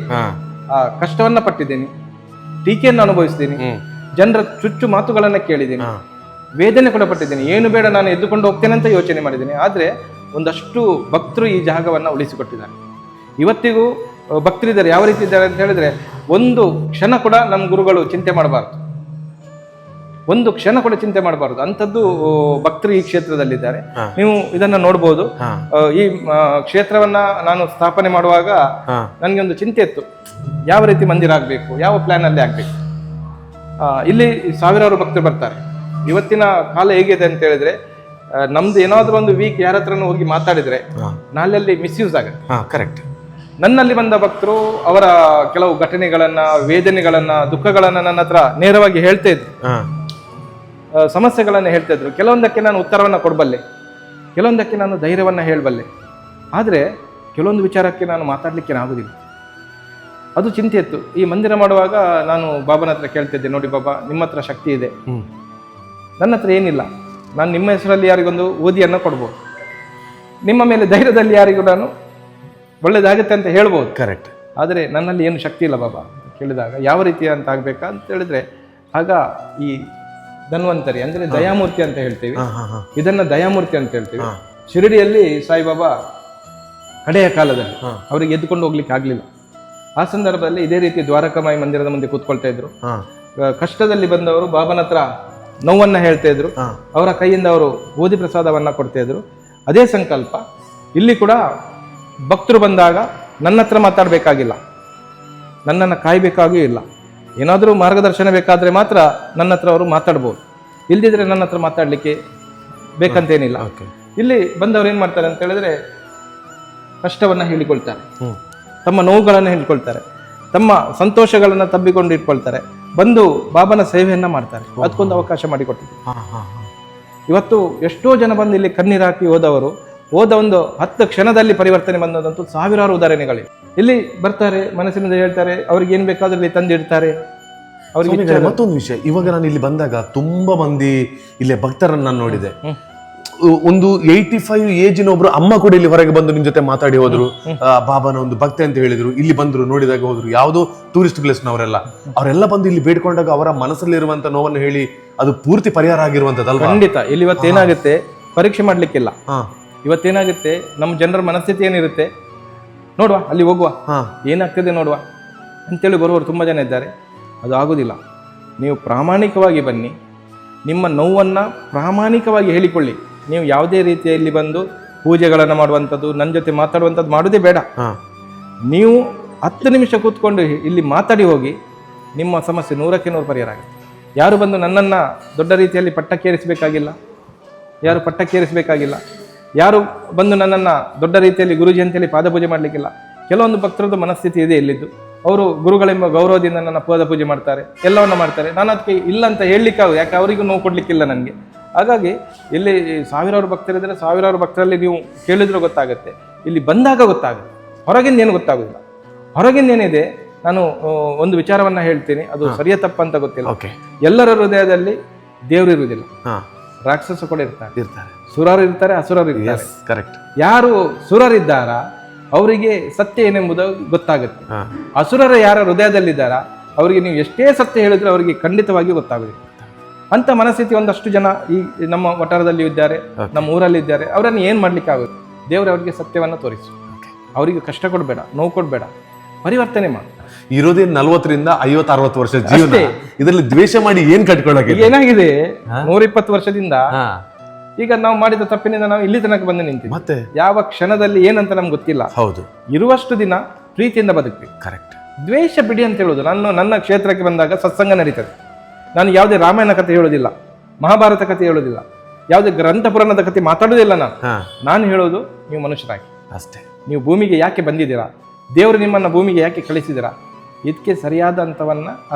ಕಷ್ಟವನ್ನ ಪಟ್ಟಿದ್ದೀನಿ, ಟೀಕೆಯನ್ನು ಅನುಭವಿಸಿದ್ದೀನಿ, ಜನರ ಚುಚ್ಚು ಮಾತುಗಳನ್ನ ಕೇಳಿದ್ದೀನಿ, ವೇದನೆ ಕೂಡ ಪಟ್ಟಿದ್ದೀನಿ. ಏನು ಬೇಡ, ನಾನು ಎದ್ದುಕೊಂಡು ಹೋಗ್ತೇನೆ ಅಂತ ಯೋಚನೆ ಮಾಡಿದ್ದೀನಿ. ಆದ್ರೆ ಒಂದಷ್ಟು ಭಕ್ತರು ಈ ಜಾಗವನ್ನ ಉಳಿಸಿಕೊಟ್ಟಿದ್ದಾರೆ. ಇವತ್ತಿಗೂ ಭಕ್ತರಿದ್ದಾರೆ. ಯಾವ ರೀತಿ ಇದ್ದಾರೆ ಅಂತ ಹೇಳಿದ್ರೆ, ಒಂದು ಕ್ಷಣ ಕೂಡ ನಮ್ಮ ಗುರುಗಳು ಚಿಂತೆ ಮಾಡಬಾರ್ದು, ಒಂದು ಕ್ಷಣ ಕೂಡ ಚಿಂತೆ ಮಾಡಬಾರ್ದು ಅಂಥದ್ದು ಭಕ್ತರು ಈ ಕ್ಷೇತ್ರದಲ್ಲಿದ್ದಾರೆ. ನೀವು ಇದನ್ನ ನೋಡ್ಬೋದು. ಈ ಕ್ಷೇತ್ರವನ್ನ ನಾನು ಸ್ಥಾಪನೆ ಮಾಡುವಾಗ ನನಗೆ ಒಂದು ಚಿಂತೆ ಇತ್ತು, ಯಾವ ರೀತಿ ಮಂದಿರ ಆಗ್ಬೇಕು, ಯಾವ ಪ್ಲಾನ್ ಅಲ್ಲಿ ಆಗ್ಬೇಕು. ಇಲ್ಲಿ ಸಾವಿರಾರು ಭಕ್ತರು ಬರ್ತಾರೆ. ಇವತ್ತಿನ ಕಾಲ ಹೇಗಿದೆ ಅಂತ ಹೇಳಿದ್ರೆ, ನಮ್ದು ಏನಾದ್ರೂ ಒಂದು ವೀಕ್ ಯಾರ ಹತ್ರನೂ ಹೋಗಿ ಮಾತಾಡಿದ್ರೆ ನಾಳೆಲ್ಲಿ ಮಿಸ್ಯೂಸ್ ಆಗುತ್ತೆ. ಕರೆಕ್ಟ್. ನನ್ನಲ್ಲಿ ಬಂದ ಭಕ್ತರು ಅವರ ಕೆಲವು ಘಟನೆಗಳನ್ನ, ವೇದನೆಗಳನ್ನ, ದುಃಖಗಳನ್ನ ನನ್ನ ಹತ್ರ ನೇರವಾಗಿ ಹೇಳ್ತಾ ಇದ್ರು, ಸಮಸ್ಯೆಗಳನ್ನ ಹೇಳ್ತಾ ಇದ್ರು. ಕೆಲವೊಂದಕ್ಕೆ ನಾನು ಉತ್ತರವನ್ನ ಕೊಡಬಲ್ಲೆ, ಕೆಲವೊಂದಕ್ಕೆ ನಾನು ಧೈರ್ಯವನ್ನ ಹೇಳಬಲ್ಲೆ, ಆದ್ರೆ ಕೆಲವೊಂದು ವಿಚಾರಕ್ಕೆ ನಾನು ಮಾತಾಡ್ಲಿಕ್ಕೆ ಆಗುದಿಲ್ಲ. ಅದು ಚಿಂತೆ ಇತ್ತು. ಈ ಮಂದಿರ ಮಾಡುವಾಗ ನಾನು ಬಾಬನ ಹತ್ರ ಕೇಳ್ತಿದ್ದೆ, ನೋಡಿ ಬಾಬಾ, ನಿಮ್ಮ ಹತ್ರ ಶಕ್ತಿ ಇದೆ, ನನ್ನ ಹತ್ರ ಏನಿಲ್ಲ. ನಾನು ನಿಮ್ಮ ಹೆಸರಲ್ಲಿ ಯಾರಿಗೊಂದು ಓದಿಯನ್ನ ಕೊಡ್ಬೋದು, ನಿಮ್ಮ ಮೇಲೆ ಧೈರ್ಯದಲ್ಲಿ ಯಾರಿಗೂ ನಾನು ಒಳ್ಳೇದಾಗುತ್ತೆ ಅಂತ ಹೇಳ್ಬೋದು. ಕರೆಕ್ಟ್. ಆದರೆ ನನ್ನಲ್ಲಿ ಏನು ಶಕ್ತಿ ಇಲ್ಲ ಬಾಬಾ ಕೇಳಿದಾಗ, ಯಾವ ರೀತಿ ಅಂತ ಆಗ್ಬೇಕಾ ಅಂತ ಹೇಳಿದ್ರೆ, ಆಗ ಈ ಧನ್ವಂತರಿ ಅಂದ್ರೆ ದಯಾಮೂರ್ತಿ ಅಂತ ಹೇಳ್ತೀವಿ, ಇದನ್ನ ದಯಾಮೂರ್ತಿ ಅಂತ ಹೇಳ್ತೀವಿ. ಶಿರಡಿಯಲ್ಲಿ ಸಾಯಿಬಾಬಾ ಕಡೆಯ ಕಾಲದಲ್ಲಿ ಅವರಿಗೆ ಎದ್ದುಕೊಂಡು ಹೋಗ್ಲಿಕ್ಕೆ ಆಗ್ಲಿಲ್ಲ. ಆ ಸಂದರ್ಭದಲ್ಲಿ ಇದೇ ರೀತಿ ದ್ವಾರಕಾಮಾಯಿ ಮಂದಿರದ ಮುಂದೆ ಕೂತ್ಕೊಳ್ತಾ ಇದ್ರು. ಕಷ್ಟದಲ್ಲಿ ಬಂದವರು ಬಾಬನ ಹತ್ರ ನೋವನ್ನ ಹೇಳ್ತಾ ಇದ್ರು, ಅವರ ಕೈಯಿಂದ ಅವರು ಗೋಧಿ ಪ್ರಸಾದವನ್ನ ಕೊಡ್ತಾ ಇದ್ರು. ಅದೇ ಸಂಕಲ್ಪ ಇಲ್ಲಿ ಕೂಡ ಭಕ್ತರು ಬಂದಾಗ ನನ್ನ ಹತ್ರ ಮಾತಾಡಬೇಕಾಗಿಲ್ಲ, ನನ್ನನ್ನು ಕಾಯ್ಬೇಕಾಗಿಯೂ ಇಲ್ಲ. ಏನಾದರೂ ಮಾರ್ಗದರ್ಶನ ಬೇಕಾದ್ರೆ ಮಾತ್ರ ನನ್ನ ಹತ್ರ ಅವರು ಮಾತಾಡ್ಬೋದು, ಇಲ್ದಿದ್ರೆ ನನ್ನ ಹತ್ರ ಮಾತಾಡ್ಲಿಕ್ಕೆ ಬೇಕಂತೇನಿಲ್ಲ. ಇಲ್ಲಿ ಬಂದವರು ಏನ್ ಮಾಡ್ತಾರೆ ಅಂತ ಹೇಳಿದ್ರೆ, ಕಷ್ಟವನ್ನ ಹೇಳಿಕೊಳ್ತಾರೆ, ತಮ್ಮ ನೋವುಗಳನ್ನು ಹೇಳಿಕೊಳ್ತಾರೆ, ತಮ್ಮ ಸಂತೋಷಗಳನ್ನ ತಬ್ಬಿಕೊಂಡು ಇಟ್ಕೊಳ್ತಾರೆ, ಬಂದು ಬಾಬನ ಸೇವೆಯನ್ನ ಮಾಡ್ತಾರೆ. ಅದಕ್ಕೊಂದು ಅವಕಾಶ ಮಾಡಿಕೊಟ್ಟಿದ್ರು. ಇವತ್ತು ಎಷ್ಟೋ ಜನ ಬಂದು ಇಲ್ಲಿ ಕಣ್ಣೀರು ಹಾಕಿ ಹೋದವರು, ಹೋದ ಒಂದು 10 ಕ್ಷಣದಲ್ಲಿ ಪರಿವರ್ತನೆ ಬಂದದಂತೂ ಸಾವಿರಾರು ಉದಾಹರಣೆಗಳಿವೆ. ಇಲ್ಲಿ ಬರ್ತಾರೆ, ಮನಸ್ಸಿನಿಂದ ಹೇಳ್ತಾರೆ, ಅವ್ರಿಗೆ ಏನ್ ಬೇಕಾದ್ರೂ ಇಲ್ಲಿ ತಂದಿಡ್ತಾರೆ. ಅವ್ರಿಗೆ ಮತ್ತೊಂದು ವಿಷಯ, ಇವಾಗ ನಾನು ಇಲ್ಲಿ ಬಂದಾಗ ತುಂಬಾ ಮಂದಿ ಇಲ್ಲಿ ಭಕ್ತರನ್ನ ನಾನು ನೋಡಿದೆ. ಒಂದು 85 ಏಜಿನ ಒಬ್ರು ಅಮ್ಮ ಕೂಡ ಇಲ್ಲಿ ಹೊರಗೆ ಬಂದು ನಿಮ್ ಜೊತೆ ಮಾತಾಡಿ ಹೋದ್ರು. ಬಾಬಾನ ಒಂದು ಭಕ್ತಿ ಅಂತ ಹೇಳಿದ್ರು, ಇಲ್ಲಿ ಬಂದ್ರು, ನೋಡಿದಾಗ ಹೋದ್ರು. ಯಾವುದೋ ಟೂರಿಸ್ಟ್ ಪ್ಲೇಸ್ನವರೆಲ್ಲ ಅವರೆಲ್ಲ ಬಂದು ಇಲ್ಲಿ ಬೇಡ್ಕೊಂಡಾಗ ಅವರ ಮನಸ್ಸಲ್ಲಿರುವಂತ ನೋವನ್ನು ಹೇಳಿ ಅದು ಪೂರ್ತಿ ಪರಿಹಾರ ಆಗಿರುವಂತದ್ದಲ್ವಾ? ಖಂಡಿತ. ಇಲ್ಲಿ ಇವತ್ತು ಏನಾಗುತ್ತೆ, ಪರೀಕ್ಷೆ ಮಾಡ್ಲಿಕ್ಕಿಲ್ಲ. ಇವತ್ತೇನಾಗುತ್ತೆ, ನಮ್ಮ ಜನರ ಮನಸ್ಥಿತಿ ಏನಿರುತ್ತೆ, ನೋಡುವ ಅಲ್ಲಿ ಹೋಗುವ, ಹಾ ಏನಾಗ್ತದೆ ನೋಡುವ ಅಂತೇಳಿ ಬರುವವರು ತುಂಬ ಜನ ಇದ್ದಾರೆ. ಅದು ಆಗೋದಿಲ್ಲ. ನೀವು ಪ್ರಾಮಾಣಿಕವಾಗಿ ಬನ್ನಿ, ನಿಮ್ಮ ನೋವನ್ನು ಪ್ರಾಮಾಣಿಕವಾಗಿ ಹೇಳಿಕೊಳ್ಳಿ. ನೀವು ಯಾವುದೇ ರೀತಿಯಲ್ಲಿ ಬಂದು ಪೂಜೆಗಳನ್ನು ಮಾಡುವಂಥದ್ದು, ನನ್ನ ಜೊತೆ ಮಾತಾಡುವಂಥದ್ದು ಮಾಡೋದೇ ಬೇಡ. ಹಾ ನೀವು 10 ನಿಮಿಷ ಕೂತ್ಕೊಂಡು ಇಲ್ಲಿ ಮಾತಾಡಿ ಹೋಗಿ, ನಿಮ್ಮ ಸಮಸ್ಯೆ 100ಕ್ಕೆ 100 ಪರಿಹಾರ ಆಗುತ್ತೆ. ಯಾರು ಬಂದು ನನ್ನನ್ನು ದೊಡ್ಡ ರೀತಿಯಲ್ಲಿ ಪಟ್ಟಕ್ಕೇರಿಸಬೇಕಾಗಿಲ್ಲ, ಯಾರು ಪಟ್ಟಕ್ಕೇರಿಸಬೇಕಾಗಿಲ್ಲ. ಯಾರು ಬಂದು ನನ್ನನ್ನು ದೊಡ್ಡ ರೀತಿಯಲ್ಲಿ ಗುರುಜಿ ಅಂತೇಳಿ ಪಾದಪೂಜೆ ಮಾಡಲಿಕ್ಕಿಲ್ಲ. ಕೆಲವೊಂದು ಭಕ್ತರದ್ದು ಮನಸ್ಥಿತಿ ಇದೆ ಇಲ್ಲಿದ್ದು, ಅವರು ಗುರುಗಳೆಂಬ ಗೌರವದಿಂದ ನನ್ನ ಪಾದಪೂಜೆ ಮಾಡ್ತಾರೆ, ಎಲ್ಲವನ್ನು ಮಾಡ್ತಾರೆ. ನಾನು ಅದಕ್ಕೆ ಇಲ್ಲ ಅಂತ ಹೇಳಲಿಕ್ಕಾಗ, ಯಾಕೆ ಅವರಿಗೂ ನೋವು ಕೊಡಲಿಕ್ಕಿಲ್ಲ ನನಗೆ. ಹಾಗಾಗಿ ಇಲ್ಲಿ ಸಾವಿರಾರು ಭಕ್ತರಿದ್ದರೆ ಸಾವಿರಾರು ಭಕ್ತರಲ್ಲಿ ನೀವು ಕೇಳಿದ್ರೂ ಗೊತ್ತಾಗುತ್ತೆ, ಇಲ್ಲಿ ಬಂದಾಗ ಗೊತ್ತಾಗುತ್ತೆ. ಹೊರಗಿಂದ ಏನು ಗೊತ್ತಾಗೋದಿಲ್ಲ. ಹೊರಗಿಂದ ಏನಿದೆ, ನಾನು ಒಂದು ವಿಚಾರವನ್ನು ಹೇಳ್ತೀನಿ, ಅದು ಸರಿಯ ತಪ್ಪಂತ ಗೊತ್ತಿಲ್ಲ. ಓಕೆ. ಎಲ್ಲರ ಹೃದಯದಲ್ಲಿ ದೇವರು ಇರುವುದಿಲ್ಲ, ಹಾ ರಾಕ್ಷಸ ಕೂಡ ಇರ್ತಾರೆ, ಇರ್ತಾರೆ, ಸುರರು ಇರ್ತಾರೆ, ಅಸುರರು ಇರ್ತಾರೆ. ಕರೆಕ್ಟ್. ಯಾರು ಸುರರಿದ್ದಾರ ಅವರಿಗೆ ಸತ್ಯ ಏನೆಂಬುದು ಗೊತ್ತಾಗುತ್ತೆ. ಹಾ ಅಸುರರ ಯಾರ ಹೃದಯದಲ್ಲಿದ್ದಾರ ಅವರಿಗೆ ನೀವು ಎಷ್ಟೇ ಸತ್ಯ ಹೇಳಿದ್ರೆ ಅವರಿಗೆ ಖಂಡಿತವಾಗಿ ಗೊತ್ತಾಗುದಿಲ್ಲ. ಅಂತ ಮನಸ್ಥಿತಿ ಒಂದಷ್ಟು ಜನ ಈ ನಮ್ಮ ವಟಾರದಲ್ಲಿ ಇದ್ದಾರೆ, ನಮ್ಮ ಊರಲ್ಲಿ ಇದ್ದಾರೆ. ಅವರನ್ನು ಏನು ಮಾಡ್ಲಿಕ್ಕೆ ಆಗುತ್ತೆ? ದೇವರು ಅವರಿಗೆ ಸತ್ಯವನ್ನು ತೋರಿಸು. ಅವರಿಗೆ ಕಷ್ಟ ಕೊಡಬೇಡ, ನೋವು ಕೊಡಬೇಡ, ಪರಿವರ್ತನೆ ಮಾಡು. ಇರೋದೇ 40ರಿಂದ 50-60 ವರ್ಷ ಜೀವನ, ಇದರಲ್ಲಿ ದ್ವೇಷ ಮಾಡಿ ಏನ್ ಕಟ್ಕೊಳ್ಳೋಕೆ? ಏನಾಗಿದೆ, 120 ವರ್ಷದಿಂದ ಈಗ ನಾವು ಮಾಡಿದ ತಪ್ಪಿನಿಂದ ನಾವು ಇಲ್ಲಿ ತನಕ ಬಂದು ನಿಂತಿದ್ದೀವಿ. ಮತ್ತೆ ಯಾವ ಕ್ಷಣದಲ್ಲಿ ಏನಂತ ನಮ್ಗೆ ಗೊತ್ತಿಲ್ಲ. ಹೌದು, ಇರುವಷ್ಟು ದಿನ ಪ್ರೀತಿಯಿಂದ ಬದುಕ್ಬೇಕು. ಕರೆಕ್ಟ್. ದ್ವೇಷ ಬಿಡಿ ಅಂತ ಹೇಳೋದು. ನನ್ನ ಕ್ಷೇತ್ರಕ್ಕೆ ಬಂದಾಗ ಸತ್ಸಂಗ ನಡೀತದೆ. ನಾನು ಯಾವುದೇ ರಾಮಾಯಣ ಕಥೆ ಹೇಳೋದಿಲ್ಲ, ಮಹಾಭಾರತ ಕಥೆ ಹೇಳೋದಿಲ್ಲ, ಯಾವುದೇ ಗ್ರಂಥ ಪುರಾಣದ ಕಥೆ ಮಾತಾಡೋದಿಲ್ಲ. ನಾನು ಹೇಳೋದು, ನೀವು ಮನುಷ್ಯರಾಗಿ ಅಷ್ಟೇ. ನೀವು ಭೂಮಿಗೆ ಯಾಕೆ ಬಂದಿದ್ದೀರಾ, ದೇವರು ನಿಮ್ಮನ್ನು ಭೂಮಿಗೆ ಯಾಕೆ ಕಳಿಸಿದ್ದೀರಾ, ಇದಕ್ಕೆ ಸರಿಯಾದ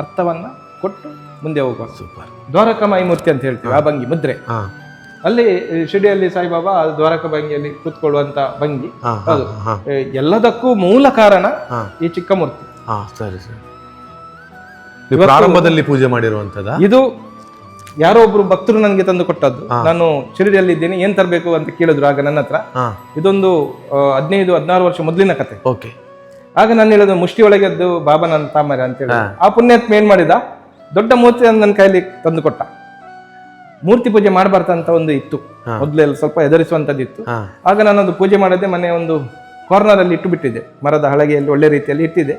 ಅರ್ಥವನ್ನ ಕೊಟ್ಟು ಮುಂದೆ ಹೋಗುವ. ಸೂಪರ್. ದ್ವಾರಕಾಮಾಯಿ ಮೂರ್ತಿ ಅಂತ ಹೇಳ್ತೀವಿ, ಆ ಭಂಗಿ ಮುದ್ರೆ. ಅಲ್ಲಿ ಶಿರ್ಡಿಯಲ್ಲಿ ಸಾಯಿಬಾಬಾ ದ್ವಾರಕ ಭಂಗಿಯಲ್ಲಿ ಕೂತ್ಕೊಳ್ಳುವಂತ ಭಂಗಿ. ಅದು ಎಲ್ಲದಕ್ಕೂ ಮೂಲ ಕಾರಣ ಈ ಚಿಕ್ಕ ಮೂರ್ತಿ. ಸರಿ ಸರಿ. ಪ್ರಾರಂಭದಲ್ಲಿ ಪೂಜೆ ಮಾಡಿರುವಂತದ ಇದು ಯಾರೋ ಒಬ್ರು ಭಕ್ತರು ನನಗೆ ತಂದು ಕೊಟ್ಟದ್ದು. ನಾನು ಶಿರಡಿಯಲ್ಲಿ ಇದ್ದೇನೆ, ಏನ್ ತರಬೇಕು ಅಂತ ಕೇಳಿದ್ರು ಆಗ ನನ್ನ ಹತ್ರ. ಇದೊಂದು 15-16 ವರ್ಷ ಮೊದಲಿನ ಕತೆ. ಓಕೆ. ಆಗ ನಾನು ಹೇಳೋದು, ಮುಷ್ಟಿ ಒಳಗೆದ್ದು ಬಾಬಾ ನನ್ನ ತಾಮರೆ ಅಂತ ಹೇಳಿ. ಆ ಪುಣ್ಯಾತ್ಮ ಏನ್ ಮಾಡಿದ, ದೊಡ್ಡ ಮೂರ್ತಿ ನನ್ನ ಕೈಲಿ ತಂದು ಕೊಟ್ಟ. ಮೂರ್ತಿ ಪೂಜೆ ಮಾಡಬಾರ್ದಂತ ಒಂದು ಇತ್ತು ಮೊದಲೆಲ್ಲ, ಸ್ವಲ್ಪ ಎದುರಿಸುವಂತದ್ದು ಇತ್ತು. ಆಗ ನಾನದು ಪೂಜೆ ಮಾಡದೆ ಮನೆ ಒಂದು ಕಾರ್ನರ್ ಅಲ್ಲಿ ಇಟ್ಟು ಬಿಟ್ಟಿದ್ದೆ, ಮರದ ಹಲಗೆಯಲ್ಲಿ ಒಳ್ಳೆ ರೀತಿಯಲ್ಲಿ ಇಟ್ಟಿದ್ದೆ.